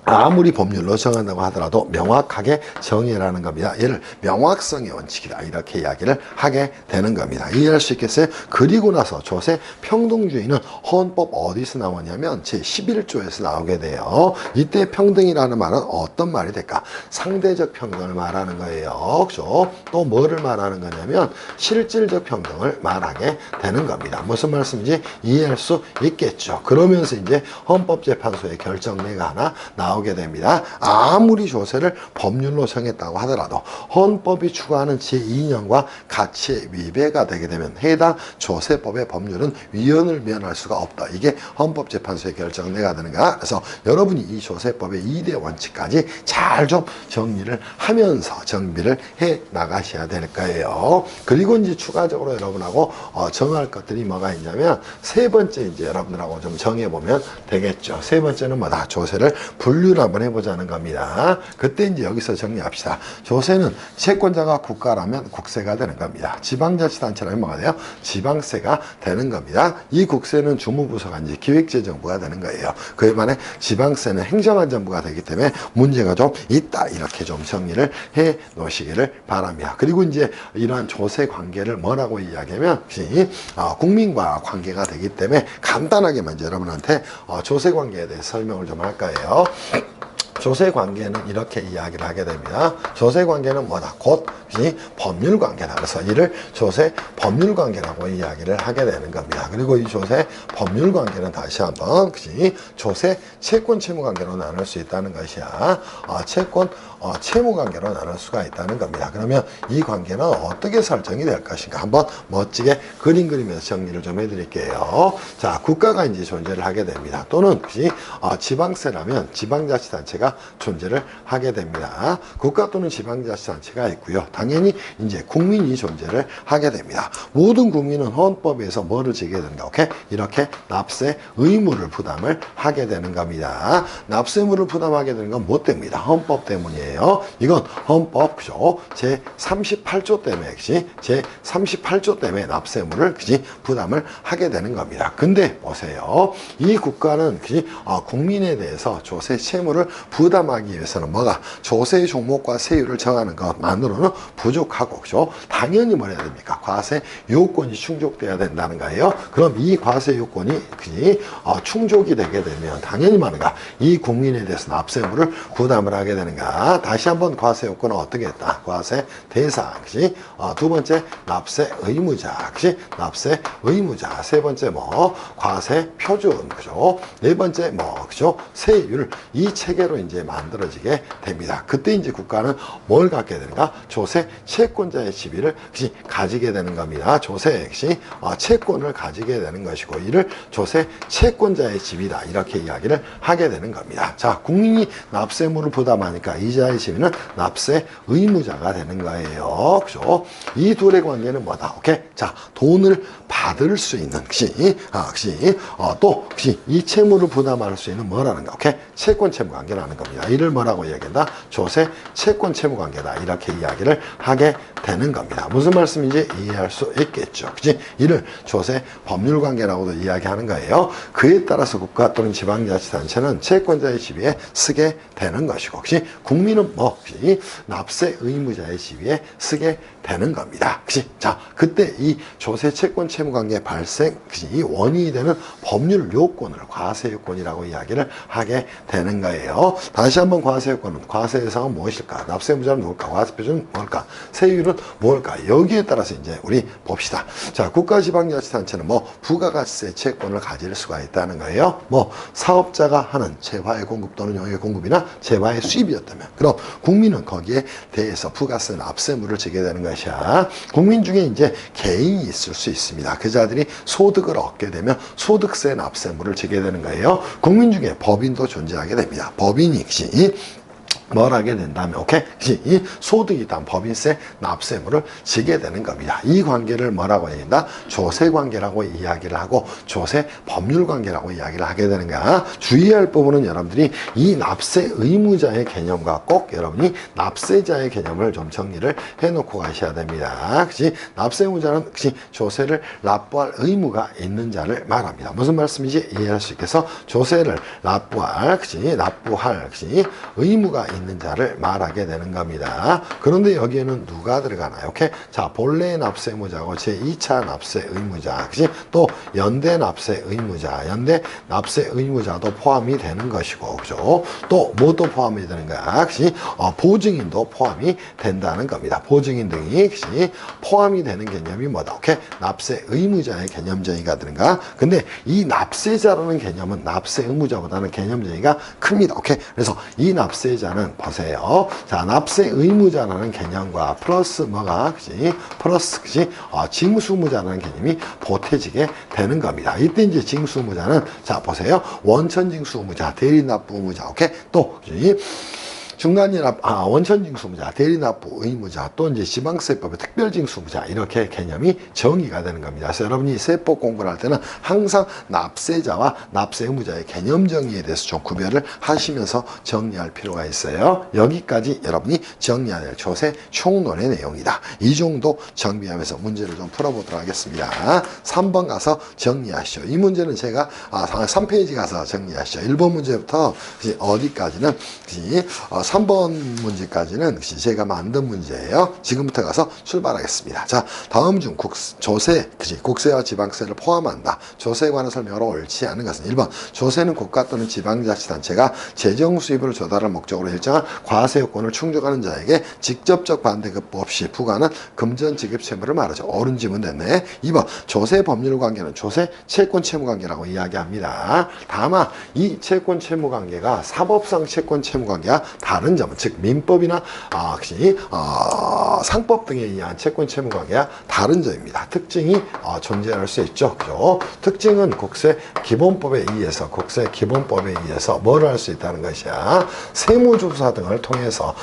Speaker 1: 아무리 법률로 정한다고 하더라도 명확하게 정의라는 겁니다. 얘를 명확성의 원칙이다 이렇게 이야기를 하게 되는 겁니다. 이해할 수 있겠어요? 그리고 나서 조세 평등주의는 헌법 어디서 나오냐면 제11조에서 나오게 돼요. 이때 평등이라는 말은 어떤 말이 될까? 상대적 평등을 말하는 거예요. 그죠? 또 뭐를 말하는 거냐면 실질적 평등을 말하게 되는 겁니다. 무슨 말씀인지 이해할 수 있겠죠. 그러면서 이제 헌법재판소의 결정례가 하나 나오게 됩니다. 아무리 조세를 법률로 정했다고 하더라도 헌법이 추구하는 제2년과 가치의 위배가 되게 되면 해당 조세법의 법률은 위헌을 면할 수가 없다. 이게 헌법재판소의 결정례가 되는가. 그래서 여러분이 이 조세법의 2대 원칙까지 잘 좀 정리를 하면서 정비를 해 나가셔야 될 거예요. 그리고 이제 추가적으로 여러분하고 정할 것들이 뭐가 있냐면 세 번째 이제 여러분들하고 좀 정해보면 되겠죠. 세 번째는 뭐다? 조세를 분류 분류를 한번 해보자는 겁니다. 그때 이제 여기서 정리합시다. 조세는 채권자가 국가라면 국세가 되는 겁니다. 지방자치단체라면 뭐가 돼요? 지방세가 되는 겁니다. 이 국세는 주무부서가 이제 기획재정부가 되는 거예요. 그에 반해 지방세는 행정안전부가 되기 때문에 문제가 좀 있다. 이렇게 좀 정리를 해 놓으시기를 바랍니다. 그리고 이제 이러한 조세 관계를 뭐라고 이야기하면 국민과 관계가 되기 때문에 간단하게 먼저 여러분한테 조세 관계에 대해 설명을 좀 할 거예요. 조세 관계는 이렇게 이야기를 하게 됩니다. 조세 관계는 뭐다? 곧 법률 관계다. 그래서 이를 조세 법률 관계라고 이야기를 하게 되는 겁니다. 그리고 이 조세 법률 관계는 다시 한번 조세 채권 채무 관계로 나눌 수 있다는 것이야. 채권 채무 관계로 나눌 수가 있다는 겁니다. 그러면 이 관계는 어떻게 설정이 될 것인가 한번 멋지게 그림 그리면서 정리를 좀 해드릴게요. 자, 국가가 이제 존재를 하게 됩니다. 또는 지방세라면 지방자치단체가 존재를 하게 됩니다. 국가 또는 지방자치단체가 있고요. 당연히 이제 국민이 존재를 하게 됩니다. 모든 국민은 헌법에서 뭐를 지게 되는가? 오케이? 이렇게 납세 의무를 부담을 하게 되는 겁니다. 납세의무를 부담하게 되는 건 뭐 때문이다? 헌법 때문이에요. 이건 헌법 그죠? 제 38조 때문에 제 38조 때문에 납세의무를 부담을 하게 되는 겁니다. 근데 보세요. 이 국가는 국민에 대해서 조세 채무를 부담하기 위해서는 뭐가 조세 종목과 세율을 정하는 것만으로는 부족하고 그죠? 당연히 뭐 해야 됩니까? 과세 요건이 충족돼야 된다는 거예요. 그럼 이 과세 요건이 충족이 되게 되면 당연히 뭐는가? 이 국민에 대해서 납세의무를 부담을 하게 되는가? 다시 한번 과세 요건은 어떻게 했다? 과세 대상, 두 번째 납세 의무자, 납세 의무자. 세 번째 과세 표준, 그죠? 네 번째 그죠? 세율. 이 체계로 이제 만들어지게 됩니다. 그때 이제 국가는 뭘 갖게 되는가? 조세 채권자의 지위를 가지게 되는 겁니다. 조세 채권을 가지게 되는 것이고 이를 조세 채권자의 지위다. 이렇게 이야기를 하게 되는 겁니다. 자, 국민이 납세의무를 부담하니까 이자의 지위는 납세 의무자가 되는 거예요. 그죠? 이 둘의 관계는 뭐다? 오케이? 자, 돈을 받을 수 있는 또 이 채무를 부담할 수 있는 뭐라는 거? 오케이? 채권 채무 관계라는 겁니다. 이를 뭐라고 이야기한다? 조세 채권 채무 관계다. 이렇게 이야기를 하게 되는 겁니다. 무슨 말씀인지 이해할 수 있겠죠. 그치? 이를 조세 법률 관계라고도 이야기하는 거예요. 그에 따라서 국가 또는 지방자치단체는 채권자의 지위에 쓰게 되는 것이고, 그치? 국민은 납세 의무자의 지위에 쓰게 되는 겁니다. 그치? 자, 그때 이 조세 채권 채무 관계 발생, 이 원인이 되는 법률 요건을 과세 요건이라고 이야기를 하게 되는 거예요. 다시 한번 과세 요건은 과세 대상은 무엇일까? 납세 의무자는 뭘까? 과세 표준은 뭘까? 세율은 뭘까? 여기에 따라서 이제 우리 봅시다. 자, 국가 지방자치단체는 부가가치세 채권을 가질 수가 있다는 거예요. 사업자가 하는 재화의 공급 또는 용역의 공급이나 재화의 수입이었다면, 그럼 국민은 거기에 대해서 부가세 납세의무를 지게 되는 것이야. 국민 중에 이제 개인이 있을 수 있습니다. 그 자들이 소득을 얻게 되면 소득세 납세의무를 지게 되는 거예요. 국민 중에 법인도 존재하게 됩니다. 법인이 뭘 하게 된다면, 오케이? 이 소득이 있다면 법인세 납세의무를 지게 되는 겁니다. 이 관계를 뭐라고 얘기한다? 조세 관계라고 이야기를 하고 조세 법률 관계라고 이야기를 하게 되는 거야. 주의할 부분은 여러분들이 이 납세 의무자의 개념과 꼭 여러분이 납세자의 개념을 좀 정리를 해놓고 가셔야 됩니다. 그치? 납세 의무자는 조세를 납부할 의무가 있는 자를 말합니다. 무슨 말씀인지 이해할 수 있겠어? 조세를 납부할 의무가 있는 자를 말하게 되는 겁니다. 그런데 여기에는 누가 들어가나요? 오케이? 자, 본래 납세 의무자고 제2차 납세 의무자, 그치? 또 연대 납세 의무자, 연대 납세 의무자도 포함이 되는 것이고, 그죠? 또 뭐도 포함이 되는 거야? 그치? 보증인도 포함이 된다는 겁니다. 보증인 등이 포함이 되는 개념이 뭐다? 오케이? 납세 의무자의 개념 정의가 되는가? 근데 이 납세자라는 개념은 납세 의무자보다는 개념 정의가 큽니다. 오케이? 그래서 이 납세자는 보세요. 자, 납세 의무자라는 개념과 플러스 플러스 징수의무자라는 개념이 보태지게 되는 겁니다. 이때 이제 징수의무자는 자, 보세요. 원천 징수의무자, 대리 납부 의무자, 오케이? 또 중간이납, 원천징수무자, 대리납부 의무자, 또 이제 지방세법의 특별징수무자 이렇게 개념이 정의가 되는 겁니다. 그래서 여러분이 세법 공부를 할 때는 항상 납세자와 납세 의무자의 개념 정의에 대해서 좀 구별을 하시면서 정리할 필요가 있어요. 여기까지 여러분이 정리해야 될 조세 총론의 내용이다. 이 정도 정비하면서 문제를 좀 풀어보도록 하겠습니다. 3번 가서 정리하시죠. 이 문제는 제가 3페이지 가서 정리하시죠. 1번 문제부터 어디까지는 3번 문제까지는 제가 만든 문제예요. 지금부터 가서 출발하겠습니다. 자, 다음 중 조세, 국세와 지방세를 포함한다. 조세에 관한 설명으로 옳지 않은 것은 1번 조세는 국가 또는 지방자치단체가 재정 수입을 조달할 목적으로 일정한 과세 요건을 충족하는 자에게 직접적 반대급 없이 부과하는 금전 지급 채무를 말하죠. 옳은 지문 됐네. 2번 조세 법률 관계는 조세 채권 채무 관계라고 이야기합니다. 다만 이 채권 채무 관계가 사법상 채권 채무 관계와 다른 점은 즉 민법이나 상법 등에 의한 채권 채무 관계와 다른 점입니다. 특징이 존재할 수 있죠. 그죠? 특징은 국세 기본법에 의해서 뭐를 할 수 있다는 것이야. 세무조사 등을 통해서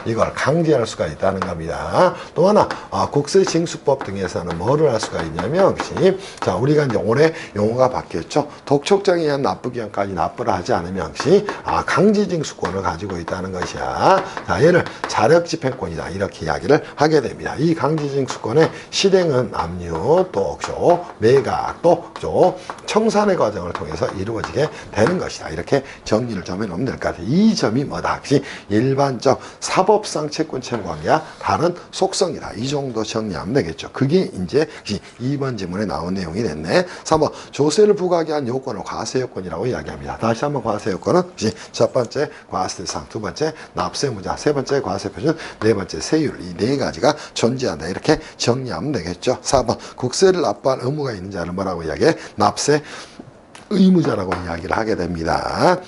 Speaker 1: 이걸 강제할 수가 있다는 겁니다. 또 하나 국세징수법 등에서는 뭐를 할 수가 있냐면 자, 우리가 이제 올해 용어가 바뀌었죠. 독촉장에 의한 납부기한까지 납부를 하지 않으면 강제징수권을 가지고 있다는 것이야. 자, 얘를 자력집행권이다 이렇게 이야기를 하게 됩니다. 이 강제징수권의 실행은 압류, 또 매각, 또 청산의 과정을 통해서 이루어지게 되는 것이다. 이렇게 정리를 좀 해놓으면 될 것 같아요. 이 점이 뭐다? 일반적 사법상 채권 채무 관계와 다른 속성이다. 이 정도 정리하면 되겠죠. 그게 이제 2번 지문에 나온 내용이 됐네. 3번 조세를 부과하게 한 요건을 과세 요건이라고 이야기합니다. 다시 한번 과세 요건은 첫 번째 과세 대상, 두 번째 납세무자, 세 번째 과세 표준, 네 번째 세율, 이 네 가지가 존재한다. 이렇게 정리하면 되겠죠. 4번 국세를 납부할 의무가 있는 자를 뭐라고 이야기해? 납세 의무자라고 이야기를 하게 됩니다.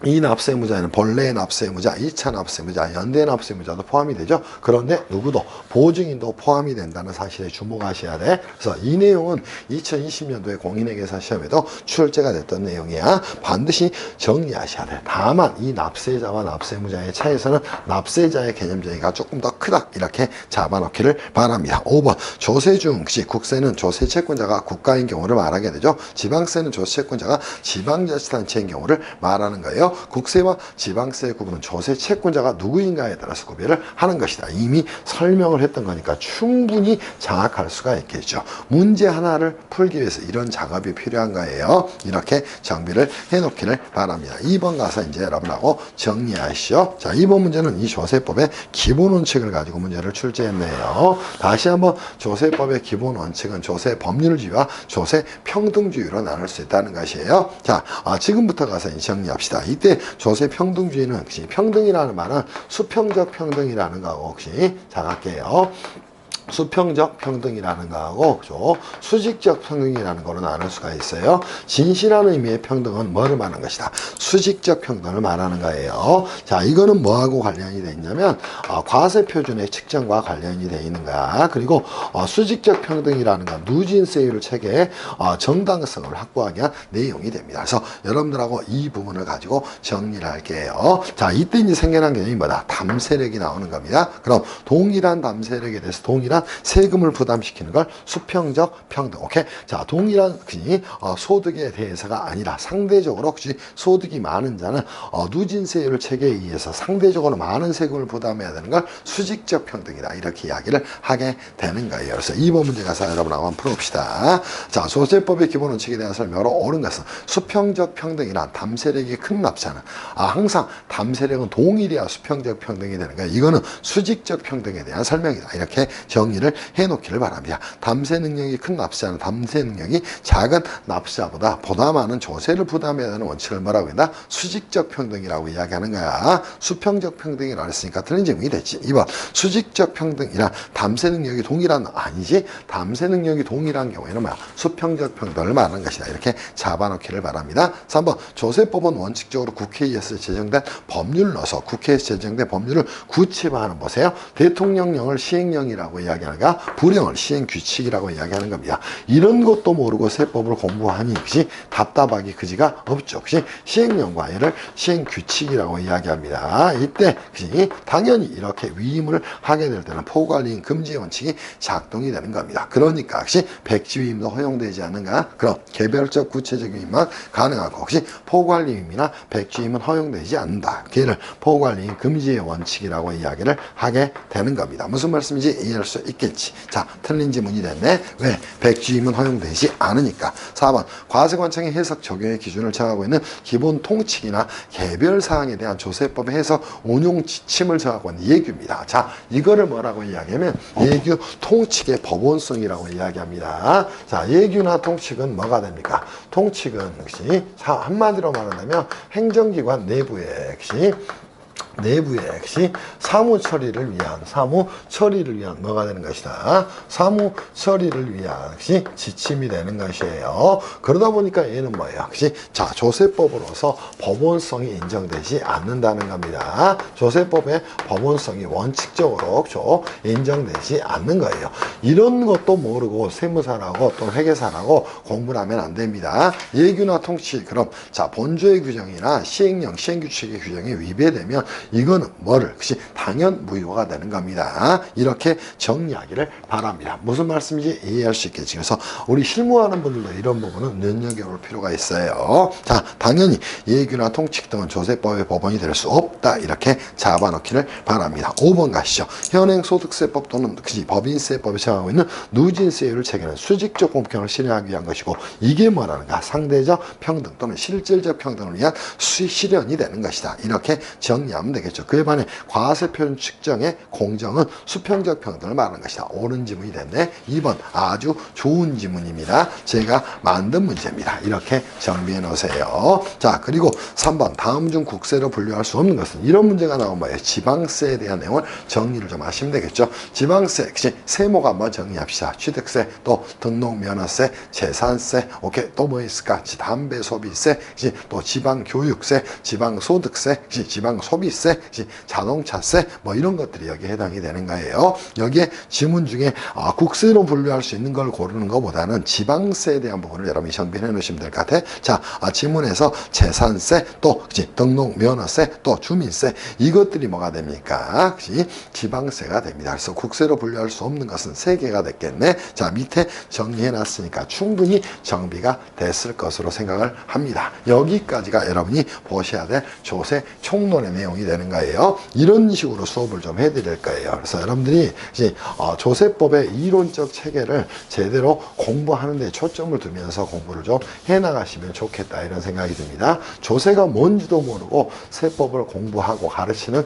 Speaker 1: 이 납세무자에는 본래 납세무자, 2차 납세무자, 연대 납세무자도 포함이 되죠. 그런데 누구도 보증인도 포함이 된다는 사실에 주목하셔야 돼. 그래서 이 내용은 2020년도에 공인회계사 시험에도 출제가 됐던 내용이야. 반드시 정리하셔야 돼. 다만 이 납세자와 납세무자의 차이에서는 납세자의 개념 정의가 조금 더 크다. 이렇게 잡아놓기를 바랍니다. 5번 조세 중 국세는 조세 채권자가 국가인 경우를 말하게 되죠. 지방세는 조세 채권자가 지방자치단체인 경우를 말하는 거예요. 국세와 지방세의 구분은 조세 채권자가 누구인가에 따라서 구별을 하는 것이다. 이미 설명을 했던 거니까 충분히 장악할 수가 있겠죠. 문제 하나를 풀기 위해서 이런 작업이 필요한 거예요. 이렇게 정비를 해놓기를 바랍니다. 2번 가서 이제 여러분하고 정리하시죠. 자, 2번 문제는 이 조세법의 기본 원칙을 가지고 문제를 출제했네요. 다시 한번 조세법의 기본 원칙은 조세 법률주의와 조세 평등주의로 나눌 수 있다는 것이에요. 자, 지금부터 가서 정리합시다. 이때 조세 평등주의는 평등이라는 말은 수평적 평등이라는 거하고 자각해요. 수평적 평등이라는 거하고 수직적 평등이라는 거로 나눌 수가 있어요. 진실한 의미의 평등은 뭐를 말하는 것이다? 수직적 평등을 말하는 거예요. 자, 이거는 뭐하고 관련이 돼 있냐면 과세 표준의 측정과 관련이 돼 있는 거야. 그리고 수직적 평등이라는 건 누진세율 체계의 정당성을 확보하기 위한 내용이 됩니다. 그래서 여러분들하고 이 부분을 가지고 정리를 할게요. 자, 이때 이제 생겨난 개념이 뭐다? 담세력이 나오는 겁니다. 그럼 동일한 담세력에 대해서 동일한 세금을 부담시키는 걸 수평적 평등. 오케이. 자, 동일한 소득에 대해서가 아니라 상대적으로 소득이 많은 자는 누진세율 체계에 의해서 상대적으로 많은 세금을 부담해야 되는 걸 수직적 평등이다. 이렇게 이야기를 하게 되는 거예요. 그래서 2번 문제 가서 여러분하고 한번 풀어봅시다. 자, 조세법의 기본 원칙에 대한 설명으로 옳은 것은 수평적 평등이란 담세력이 큰 납세는 항상 담세력은 동일해야 수평적 평등이 되는 거예요. 이거는 수직적 평등에 대한 설명이다. 이렇게 정리를 해놓기를 바랍니다. 담세 능력이 큰 납세자는 담세 능력이 작은 납세자보다 보다 많은 조세를 부담해야 하는 원칙을 뭐라고 했나? 수직적 평등이라고 이야기하는 거야. 수평적 평등이라고 했으니까 틀린 질문이 됐지. 2번 수직적 평등이란 담세 능력이 동일한 아니지. 담세 능력이 동일한 경우에는 뭐야? 수평적 평등을 말하는 것이다. 이렇게 잡아놓기를 바랍니다. 3번 조세법은 원칙적으로 국회에서 제정된 법률로서 국회에서 제정된 법률을 구체화하는 보세요. 대통령령을 시행령이라고 이야기 이야기하는가? 불형을 시행 규칙이라고 이야기하는 겁니다. 이런 것도 모르고 세법을 공부하니 그지 답답하기 그지가 없죠. 그지 시행령과 얘를 시행 규칙이라고 이야기합니다. 이때 그지 당연히 이렇게 위임을 하게 될 때는 포괄위임 금지 원칙이 작동이 되는 겁니다. 그러니까 혹시 백지위임도 허용되지 않는가? 그럼 개별적 구체적 위임만 가능하고 혹시 포괄위임이나 백지위임은 허용되지 않는다. 걔를 포괄위임 금지의 원칙이라고 이야기를 하게 되는 겁니다. 무슨 말씀인지 이해할 수 있겠지. 자, 틀린 지문이 됐네. 왜? 백지위임은 허용되지 않으니까. 4번 과세관청의 해석 적용의 기준을 정하고 있는 기본 통칙이나 개별 사항에 대한 조세법의 해석 운용 지침을 정하고 있는 예규입니다. 자, 이거를 뭐라고 이야기하면 예규 통칙의 법원성이라고 이야기합니다. 자, 예규나 통칙은 뭐가 됩니까? 통칙은 역시 한마디로 말한다면 행정기관 내부의 역시 사무 처리를 위한 뭐가 되는 것이다. 사무 처리를 위한 역시 지침이 되는 것이에요. 그러다 보니까 얘는 뭐예요? 역시 자, 조세법으로서 법원성이 인정되지 않는다는 겁니다. 조세법의 법원성이 원칙적으로 인정되지 않는 거예요. 이런 것도 모르고 세무사라고 또 회계사라고 공부를 하면 안 됩니다. 예규나 통칙 그럼 자, 본조의 규정이나 시행령, 시행규칙의 규정에 위배되면 이거는 뭐를 혹시 당연 무효가 되는 겁니다. 이렇게 정리하기를 바랍니다. 무슨 말씀인지 이해할 수 있겠지. 그래서 우리 실무하는 분들도 이런 부분은 눈여겨볼 필요가 있어요. 자, 당연히 예규나 통칙 등은 조세법의 법원이 될 수 없다. 이렇게 잡아놓기를 바랍니다. 5번 가시죠. 현행 소득세법 또는 법인세법에 정하고 있는 누진세율을 체계는 수직적 공평을 실현하기 위한 것이고 이게 뭐라는가? 상대적 평등 또는 실질적 평등을 위한 실현이 되는 것이다. 이렇게 정리하면 되겠죠. 그에 반해 과세표준 측정의 공정은 수평적 평등을 말하는 것이다. 옳은 지문이 됐네. 2번 아주 좋은 지문입니다. 제가 만든 문제입니다. 이렇게 정리해 놓으세요. 자, 그리고 3번 다음 중 국세로 분류할 수 없는 것은 이런 문제가 나오면 뭐예요? 지방세에 대한 내용을 정리를 좀 하시면 되겠죠. 지방세, 세모가 뭐 정리합시다. 취득세, 또 등록면허세, 재산세, 오케이, 또 뭐 있을까? 담배소비세, 또 지방교육세, 지방소득세, 지방소비세, 자동차세 뭐 이런 것들이 여기에 해당이 되는 거예요. 여기에 지문 중에 국세로 분류할 수 있는 걸 고르는 것보다는 지방세에 대한 부분을 여러분이 정비해 놓으시면 될 것 같아. 자, 지문에서 재산세, 또 등록면허세, 또 주민세 이것들이 뭐가 됩니까? 지방세가 됩니다. 그래서 국세로 분류할 수 없는 것은 3개가 됐겠네. 자, 밑에 정리해 놨으니까 충분히 정비가 됐을 것으로 생각을 합니다. 여기까지가 여러분이 보셔야 될 조세 총론의 내용이 되는 거예요. 이런 식으로 수업을 좀 해드릴 거예요. 그래서 여러분들이 조세법의 이론적 체계를 제대로 공부하는 데 초점을 두면서 공부를 좀 해나가시면 좋겠다 이런 생각이 듭니다. 조세가 뭔지도 모르고 세법을 공부하고 가르치는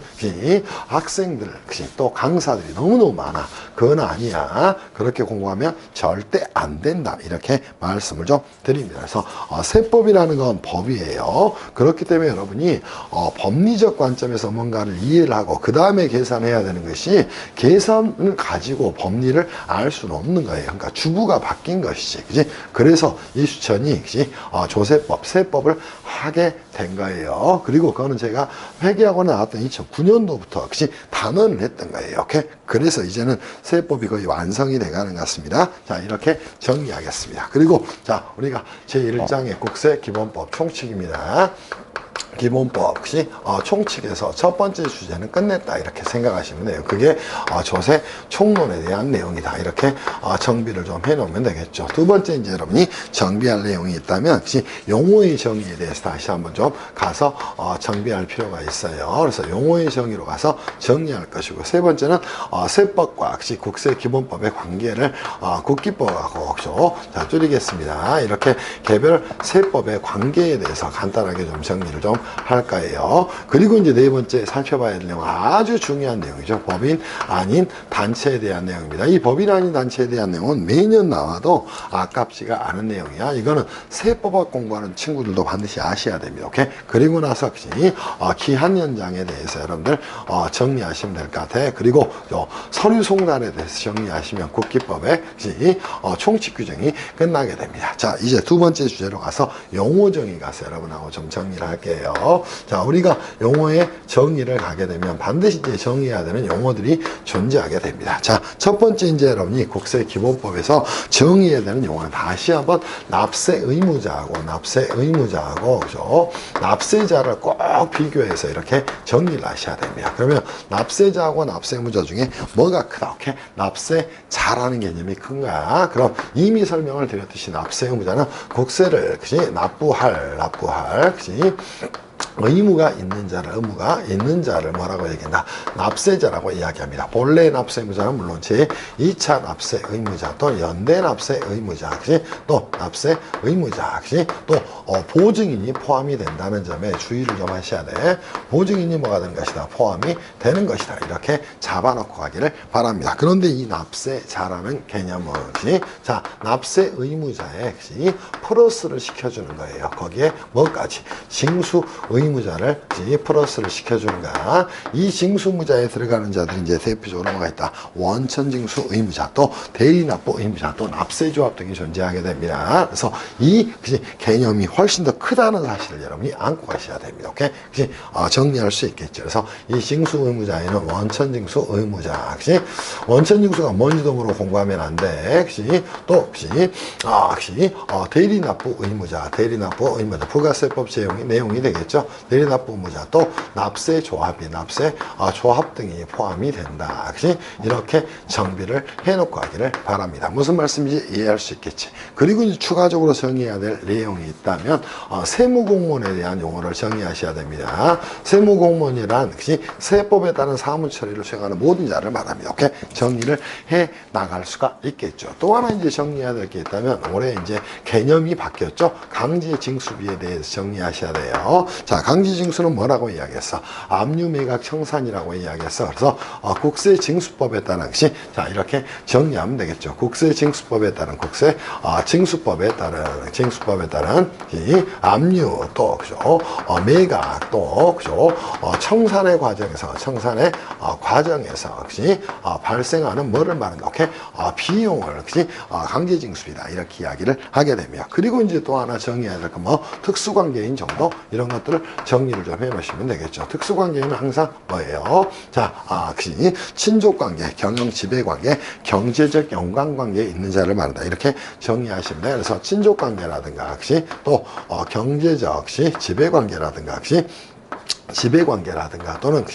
Speaker 1: 학생들 또 강사들이 너무너무 많아. 그건 아니야. 그렇게 공부하면 절대 안 된다. 이렇게 말씀을 좀 드립니다. 그래서 세법이라는 건 법이에요. 그렇기 때문에 여러분이 법리적 관점에서 뭔가를 이해를 하고 그 다음에 계산해야 되는 것이 계산을 가지고 법리를 알 수는 없는 거예요. 그러니까 주부가 바뀐 것이지. 그지? 그래서 이수천이 조세법, 세법을 하게 된 거예요. 그리고 그거는 제가 회계학원에 나왔던 2009년도부터 단언을 했던 거예요. 오케이? 그래서 이제는 세법이 거의 완성이 돼가는 것 같습니다. 자, 이렇게 정리하겠습니다. 그리고 자, 우리가 제1장의 국세 기본법 총칙입니다. 기본법 총칙에서 첫 번째 주제는 끝냈다 이렇게 생각하시면 돼요. 그게 조세 총론에 대한 내용이다 이렇게 정비를 좀 해놓으면 되겠죠. 두 번째 이제 여러분이 정비할 내용이 있다면 용어의 정의에 대해서 다시 한번 좀 가서 정비할 필요가 있어요. 그래서 용어의 정의로 가서 정리할 것이고 세 번째는 세법과 국세 기본법의 관계를 국기법하고 자, 줄이겠습니다. 이렇게 개별 세법의 관계에 대해서 간단하게 좀 정리를 좀 할 거예요. 그리고 이제 네 번째 살펴봐야 될 내용 아주 중요한 내용이죠. 법인 아닌 단체에 대한 내용입니다. 이 법인 아닌 단체에 대한 내용은 매년 나와도 아깝지가 않은 내용이야. 이거는 세법학 공부하는 친구들도 반드시 아셔야 됩니다. 오케이? 그리고 나서 기한 연장에 대해서 여러분들 정리하시면 될 것 같아. 그리고 서류 송달에 대해서 정리하시면 국기법의 총칙 규정이 끝나게 됩니다. 자, 이제 두 번째 주제로 가서 용어 정의 가서 여러분하고 좀 정리를 할게요. 자, 우리가 용어의 정의를 가게 되면 반드시 이제 정의해야 되는 용어들이 존재하게 됩니다. 자, 첫 번째 이제 여러분이 국세기본법에서 정의해야 되는 용어는 다시 한번 납세 의무자하고 그죠? 납세자를 꼭 비교해서 이렇게 정리를 하셔야 됩니다. 그러면 납세자하고 납세 의무자 중에 뭐가 크다? 오케이? 납세자라는 개념이 큰가? 그럼 이미 설명을 드렸듯이 납세 의무자는 국세를 그지? 납부할 그지? 의무가 있는 자를, 의무가 있는 자를 뭐라고 얘기한다? 납세자라고 이야기합니다. 본래 납세 의무자는 물론 제2차 납세 의무자, 또 연대 납세 의무자, 그치? 또 납세 의무자, 그치? 또 보증인이 포함이 된다는 점에 주의를 좀 하셔야 돼. 보증인이 뭐가 되는 것이다? 포함이 되는 것이다. 이렇게 잡아놓고 가기를 바랍니다. 그런데 이 납세자라는 개념은, 그치? 자, 납세 의무자에, 그치? 플러스를 시켜주는 거예요. 거기에 뭐까지? 징수 의무자를 플러스를 시켜주는가. 이 징수무자에 들어가는 자들이 이제 대표적으로 뭐가 있다? 원천징수 의무자, 또 대리납부 의무자, 또 납세조합 등이 존재하게 됩니다. 그래서 이 개념이 훨씬 더 크다는 사실을 여러분이 안고 가셔야 됩니다. 오케이? 정리할 수 있겠죠. 그래서 이 징수 의무자에는 원천징수 의무자, 원천징수가 뭔지도 모르고 공부하면 안 돼. 또 대리납부 의무자, 부가세법 내용이 되겠죠. 대리납부 의무자, 또 납세조합 등이 포함이 된다. 이렇게 정비를 해놓고 하기를 바랍니다. 무슨 말씀인지 이해할 수 있겠지. 그리고 이제 추가적으로 정의해야 될 내용이 있다면 세무공무원에 대한 용어를 정의하셔야 됩니다. 세무공무원이란 세법에 따른 사무처리를 수행하는 모든 자를 말합니다. 오케이? 정리를 해 나갈 수가 있겠죠. 또 하나 이제 정리해야 될 게 있다면 올해 이제 개념이 바뀌었죠. 강제징수비에 대해서 정리하셔야 돼요. 자, 강제징수는 뭐라고 이야기했어? 압류매각 청산이라고 이야기했어. 그래서 국세징수법에 따른 자, 이렇게 정리하면 되겠죠. 국세징수법에 따른 징수법에 따른 이 압류, 또 그죠? 매각, 또 그죠? 청산의 과정에서 발생하는 뭐를 말하는 오케이? 비용을 강제징수이다. 이렇게 이야기를 하게 됩니다. 그리고 이제 또 하나 정의해야 될 건 특수관계인 정도, 이런 것들을 정리를 좀 해놓으시면 되겠죠. 특수관계는 항상 뭐예요? 자, 친족관계, 경영지배관계, 경제적 연관관계에 있는 자를 말한다. 이렇게 정리하시면 돼요. 그래서 친족관계라든가, 또 경제적 지배관계라든가, 지배관계라든가 또는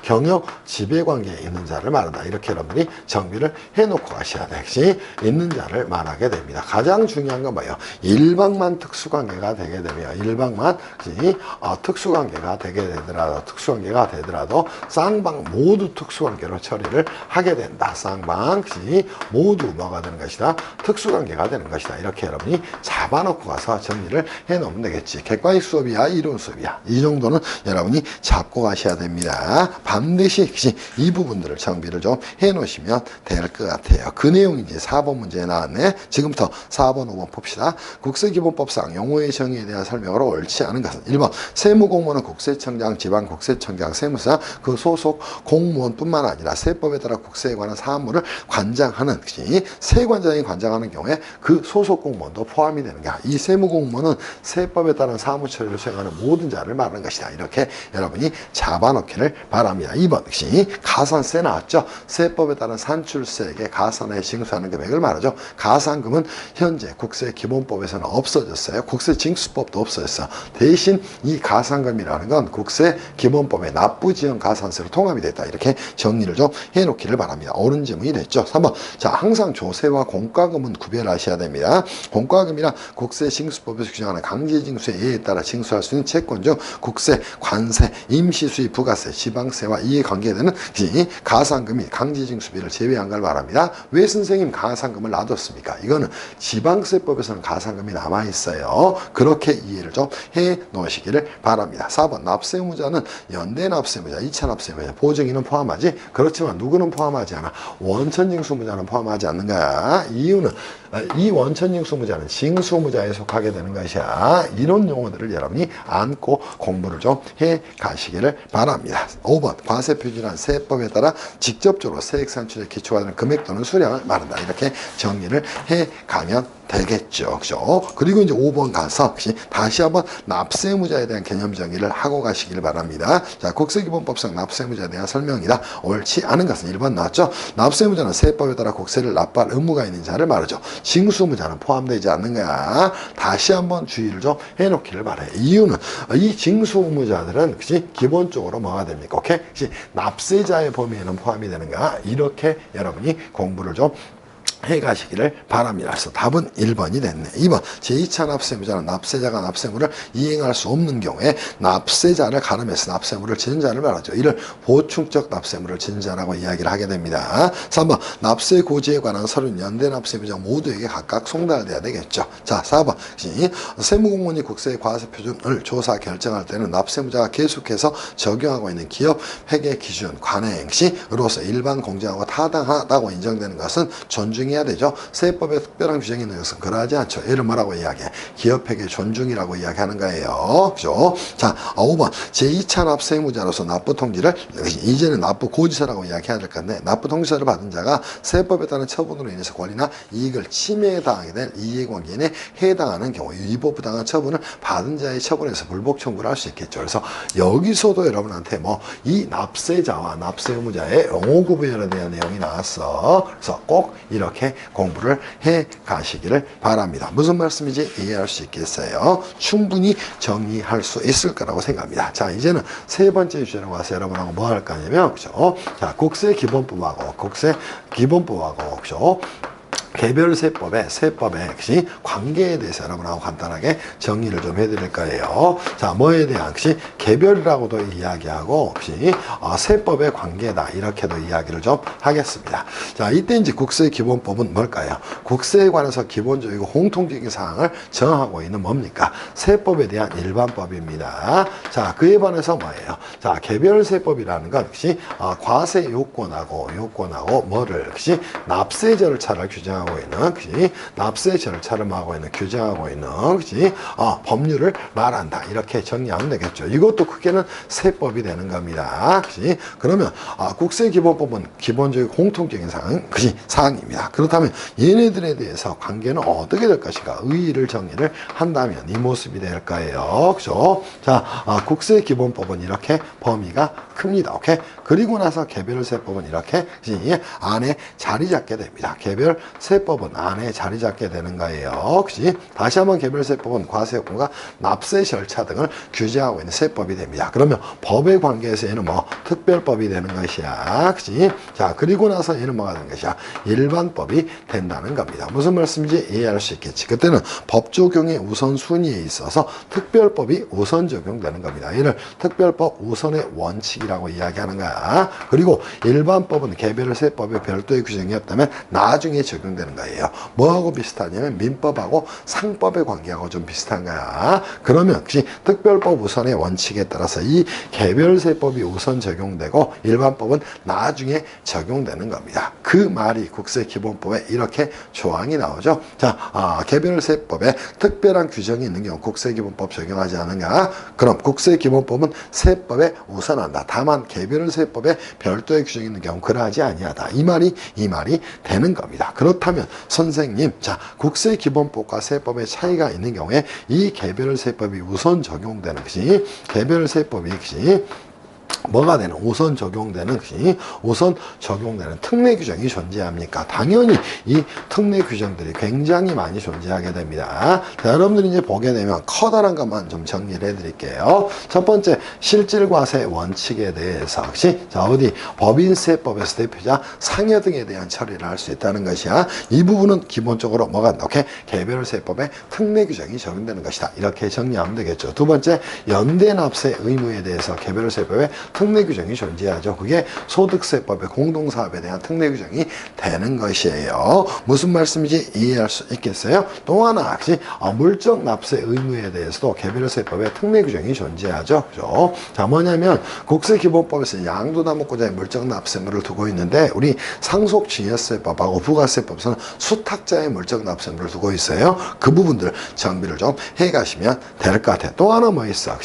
Speaker 1: 경영 지배관계에 있는 자를 말한다. 이렇게 여러분이 정비를 해놓고 가셔야 돼. 있는 자를 말하게 됩니다. 가장 중요한 건 뭐예요? 일방만 특수관계가 되게 되면, 일방만 특수관계가 되더라도 쌍방 모두 특수관계로 처리를 하게 된다. 쌍방 모두 뭐가 되는 것이다? 특수관계가 되는 것이다. 이렇게 여러분이 잡아놓고 가서 정리를 해놓으면 되겠지. 객관식 수업이야, 이론 수업이야. 이 정도는 여러분이 잡고 가셔야 됩니다. 반드시 이 부분들을 정비를 좀 해놓으시면 될 것 같아요. 그 내용이 이제 4번 문제에 나왔네. 지금부터 4번, 5번 봅시다. 국세기본법상 용어의 정의에 대한 설명으로 옳지 않은 것은 1번 세무공무원은 국세청장, 지방국세청장, 세무사 그 소속 공무원뿐만 아니라 세법에 따라 국세에 관한 사무를 관장하는 세관장이 관장하는 경우에 그 소속 공무원도 포함이 되는 거야. 이 세무공무원은 세법에 따른 사무처리를 수행하는 모든 자를 말하는 것이다. 이렇게 여러분이 잡아놓기를 바랍니다. 2번 역시 가산세 나왔죠. 세법에 따른 산출세액의 가산에 징수하는 금액을 말하죠. 가산금은 현재 국세기본법에서는 없어졌어요. 국세징수법도 없어졌어. 대신 이 가산금이라는 건 국세기본법의 납부지연 가산세로 통합이 됐다. 이렇게 정리를 좀 해놓기를 바랍니다. 옳은 질문이 됐죠. 3번 자, 항상 조세와 공과금은 구별하셔야 됩니다. 공과금이란 국세징수법에서 규정하는 강제징수의 예에 따라 징수할 수 있는 채권 중 국세, 관세, 임시수입, 부가세, 지방세와 이에 관계되는 가산금이 강제징수비를 제외한 걸 말합니다. 왜 선생님 가산금을 놔뒀습니까? 이거는 지방세법에서는 가산금이 남아있어요. 그렇게 이해를 좀 해 놓으시기를 바랍니다. 4번 납세의무자는 연대납세의무자, 2차 납세의무자, 보증인은 포함하지. 그렇지만 누구는 포함하지 않아? 원천징수무자는 포함하지 않는가? 이유는 이 원천징수무자는 징수무자에 속하게 되는 것이야. 이런 용어들을 여러분이 안고 공부를 좀 해 가시기를 바랍니다. 5번 과세표준이란 세법에 따라 직접적으로 세액 산출에 기초하는 금액 또는 수량을 말한다. 이렇게 정리를 해 가면 되겠죠. 그죠? 그리고 이제 5번 가서 다시 한번 납세무자에 대한 개념 정의를 하고 가시길 바랍니다. 자, 국세기본법상 납세무자에 대한 설명이다. 옳지 않은 것은 1번 나왔죠. 납세무자는 세법에 따라 국세를 납부할 의무가 있는 자를 말하죠. 징수무자는 포함되지 않는 거야. 다시 한번 주의를 좀 해놓기를 바라요. 이유는 이 징수무자들은 기본적으로 뭐가 됩니까? 오케이? 납세자의 범위에는 포함이 되는 거야. 이렇게 여러분이 공부를 좀 해가시기를 바랍니다. 그래서 답은 1번이 됐네. 2번 제2차 납세무자는 납세자가 납세물을 이행할 수 없는 경우에 납세자를 가름해서 납세물을 지는 자를 말하죠. 이를 보충적 납세물을 지는 자라고 이야기를 하게 됩니다. 3번 납세 고지에 관한 서류는 연대 납세무자 모두에게 각각 송달돼야 되겠죠. 자, 4번 세무공무원이 국세의 과세 표준을 조사 결정할 때는 납세무자가 계속해서 적용하고 있는 기업 회계 기준 관행 시으로서 일반 공정하고 타당하다고 인정되는 것은 존중해야 되죠. 세법에 특별한 규정이 있는 것은 그러하지 않죠. 예를 뭐라고 이야기해? 기업회계 존중이라고 이야기하는 거예요. 그죠? 자, 5번 제2차 납세무자로서 납부통지를 이제는 납부고지서라고 이야기해야 될 건데 납부통지서를 받은 자가 세법에 따른 처분으로 인해서 권리나 이익을 침해에 당하게 될 이해관계에 해당하는 경우 위법부당한 처분을 받은 자의 처분에서 불복 청구를 할 수 있겠죠. 그래서 여기서도 여러분한테 이 납세자와 납세의무자의 용어 구분에 대한 내용이 나왔어. 그래서 꼭 이렇게 공부를 해 가시기를 바랍니다. 무슨 말씀인지 이해할 수 있겠어요? 충분히 정리할 수 있을 거라고 생각합니다. 자, 이제는 세 번째 주제로 와서 여러분하고 뭐 할 거냐면, 그죠? 자, 국세기본법하고 그죠? 개별세법의 관계에 대해서 여러분하고 간단하게 정리를 좀 해드릴 거예요. 자, 뭐에 대한 개별이라고도 이야기하고 세법의 관계다 이렇게도 이야기를 좀 하겠습니다. 자, 이때 이제 국세기본법은 뭘까요? 국세에 관해서 기본적이고 공통적인 사항을 정하고 있는 뭡니까? 세법에 대한 일반법입니다. 자, 그에 반해서 뭐예요? 자, 개별세법이라는 건 과세 요건하고 뭐를 납세 절차를 규정하고 있는 납세 절차를 하고 있는 규정하고 있는 법률을 말한다 이렇게 정리하면 되겠죠. 이것도 크게는 세법이 되는 겁니다. 그러면 국세기본법은 기본적인 공통적인 사항입니다. 그렇다면 얘네들에 대해서 관계는 어떻게 될 것인가? 의의를 정리를 한다면 이 모습이 될 거예요. 그죠? 자, 국세기본법은 이렇게 범위가 큽니다. 오케이? 그리고 나서 개별세법은 이렇게 안에 자리 잡게 됩니다. 개별세법은 안에 자리 잡게 되는 거예요. 그치? 다시 한번 개별세법은 과세요건과 납세 절차 등을 규제하고 있는 세법이 됩니다. 그러면 법의 관계에서 얘는 특별법이 되는 것이야. 그치? 자, 그리고 나서 얘는 뭐가 되는 것이야? 일반법이 된다는 겁니다. 무슨 말씀인지 이해할 수 있겠지. 그때는 법 적용의 우선순위에 있어서 특별법이 우선 적용되는 겁니다. 이를 특별법 우선의 원칙이라고 이야기하는 거야. 그리고 일반법은 개별세법에 별도의 규정이 없다면 나중에 적용되는 거예요. 뭐하고 비슷하냐면 민법하고 상법의 관계하고 좀 비슷한 거야. 그러면 특별법 우선의 원칙에 따라서 이 개별세법이 우선 적용되고 일반법은 나중에 적용되는 겁니다. 그 말이 국세기본법에 이렇게 조항이 나오죠. 자, 개별세법에 특별한 규정이 있는 경우 국세기본법 적용하지 않는가? 그럼 국세기본법은 세법에 우선한다. 다만 개별세법에 별도의 규정이 있는 경우 그러하지 아니하다. 이 말이 되는 겁니다. 그렇다면 선생님, 자, 국세기본법과 세법의 차이가 있는 경우에 이 개별세법이 우선 적용되는 것이 개별세법이 뭐가 되는 우선 적용되는 특례 규정이 존재합니까? 당연히 이 특례 규정들이 굉장히 많이 존재하게 됩니다. 자, 여러분들이 이제 보게 되면 커다란 것만 좀 정리를 해드릴게요. 첫 번째 실질과세 원칙에 대해서 자, 어디 법인세법에서 대표자 상여 등에 대한 처리를 할 수 있다는 것이야. 이 부분은 기본적으로 뭐가 이렇게 개별세법에 특례 규정이 적용되는 것이다. 이렇게 정리하면 되겠죠. 두 번째 연대납세 의무에 대해서 개별세법에 특례 규정이 존재하죠. 그게 소득세법의 공동사업에 대한 특례 규정이 되는 것이에요. 무슨 말씀인지 이해할 수 있겠어요? 또 하나, 물적 납세 의무에 대해서도 개별세법의 특례 규정이 존재하죠. 그죠? 자, 뭐냐면 국세기본법에서 양도담보권자의 물적 납세물을 두고 있는데 우리 상속증여세법하고 부가세법에서는 수탁자의 물적 납세물을 두고 있어요. 그 부분들 정비를 좀 해가시면 될 것 같아요. 또 하나 뭐 있어?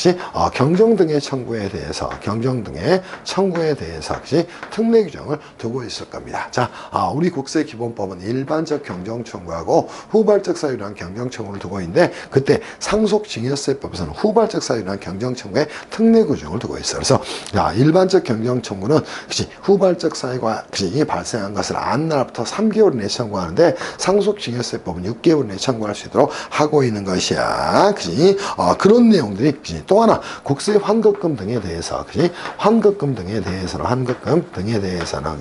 Speaker 1: 경정 등의 청구에 대해서 경정 규정 등의 청구에 대해서 역시 특례 규정을 두고 있을 겁니다. 자, 우리 국세기본법은 일반적 경정청구하고 후발적 사유란 경정청구를 두고 있는데 그때 상속증여세법에서는 후발적 사유란 경정청구에 특례 규정을 두고 있어요. 그래서 일반적 경정청구는 후발적 사유가 발생한 것을 안 날부터 3개월 내에 청구하는데 상속증여세법은 6개월 내에 청구할 수 있도록 하고 있는 것이야. 그런 내용들이 또 하나 국세 환급금 등에 대해서 환급금 등에 대해서는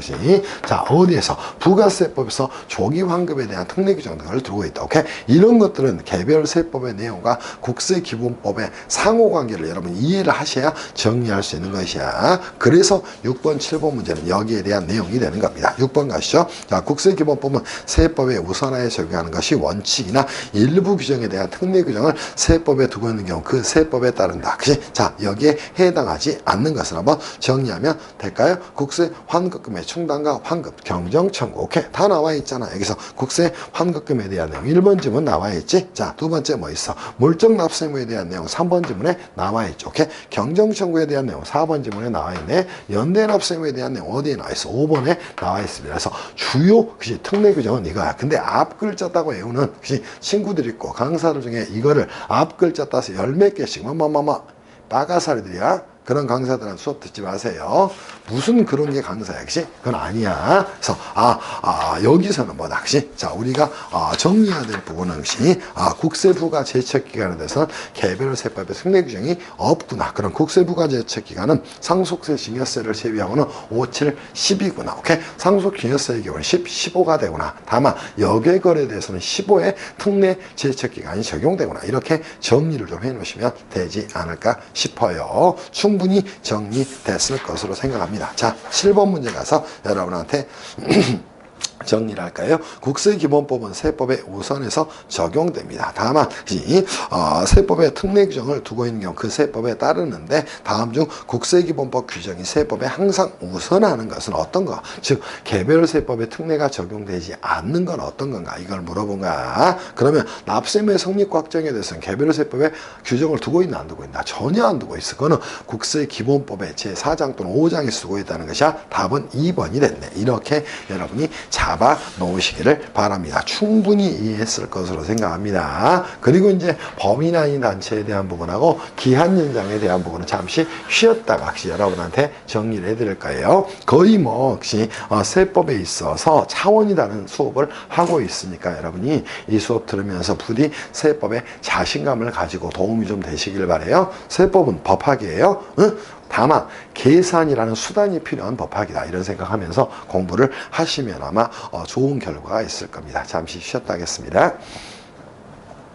Speaker 1: 자, 어디에서 부가세법에서 조기 환급에 대한 특례 규정 등을 두고 있다. 오케이? 이런 것들은 개별 세법의 내용과 국세기본법의 상호관계를 여러분 이해를 하셔야 정리할 수 있는 것이야. 그래서 6번, 7번 문제는 여기에 대한 내용이 되는 겁니다. 6번 가시죠. 자, 국세기본법은 세법에 우선하에 적용하는 것이 원칙이나 일부 규정에 대한 특례 규정을 세법에 두고 있는 경우 그 세법에 따른다. 자, 여기에 해당하지 않는 것을 한번 정리하면 될까요? 국세 환급금의 충당과 환급, 경정청구. 오케이? 다 나와 있잖아. 여기서 국세 환급금에 대한 내용 1번 지문 나와 있지? 자, 두 번째 뭐 있어? 물적 납세의무에 대한 내용 3번 지문에 나와 있죠. 오케이? 경정청구에 대한 내용 4번 지문에 나와 있네. 연대 납세의무에 대한 내용 어디에 나와 있어? 5번에 나와 있습니다. 그래서 주요 특례 규정은 이거야. 근데 앞 글자 따고 외우는 친구들 있고 강사들 중에 이거를 앞 글자 따서 열 몇 개씩 빠가사리들이야. 그런 강사들은 수업 듣지 마세요. 무슨 그런 게 강사야, 그치? 그건 아니야. 그래서, 여기서는 뭐다, 그치? 자, 우리가, 정리해야 될 부분은, 그치? 국세부가 제척기간에 대해서는 개별 세법의 특례 규정이 없구나. 그런 국세부가 제척기간은 상속세 증여세를 제외하고는 5, 7, 10이구나. 오케이? 상속증여세의 경우는 10, 15가 되구나. 다만, 여객거래에 대해서는 15의 특례 제척기간이 적용되구나. 이렇게 정리를 좀 해놓으시면 되지 않을까 싶어요. 충분히 정리됐을 것으로 생각합니다. 자, 7번 문제 가서 여러분한테 정리를 할까요? 국세기본법은 세법에 우선해서 적용됩니다. 다만 세법의 특례 규정을 두고 있는 경우 그 세법에 따르는데 다음 중 국세기본법 규정이 세법에 항상 우선하는 것은 어떤 거? 즉 개별 세법의 특례가 적용되지 않는 건 어떤 건가? 이걸 물어본 거야. 그러면 납세의 성립과 확정에 대해서는 개별 세법에 규정을 두고 있나 안 두고 있나? 전혀 안 두고 있어. 그거는 국세기본법의 제4장 또는 5장에 쓰고 있다는 것이야. 답은 2번이 됐네. 이렇게 여러분이 잡아 놓으시기를 바랍니다. 충분히 이해했을 것으로 생각합니다. 그리고 이제 범위나 이 단체에 대한 부분하고 기한 연장에 대한 부분은 잠시 쉬었다가 여러분한테 정리를 해드릴 거예요. 거의 세법에 있어서 차원이 다른 수업을 하고 있으니까 여러분이 이 수업 들으면서 부디 세법에 자신감을 가지고 도움이 좀 되시길 바라요. 세법은 법학이에요. 응? 다만 계산이라는 수단이 필요한 법학이다 이런 생각하면서 공부를 하시면 아마 좋은 결과가 있을 겁니다. 잠시 쉬었다 하겠습니다.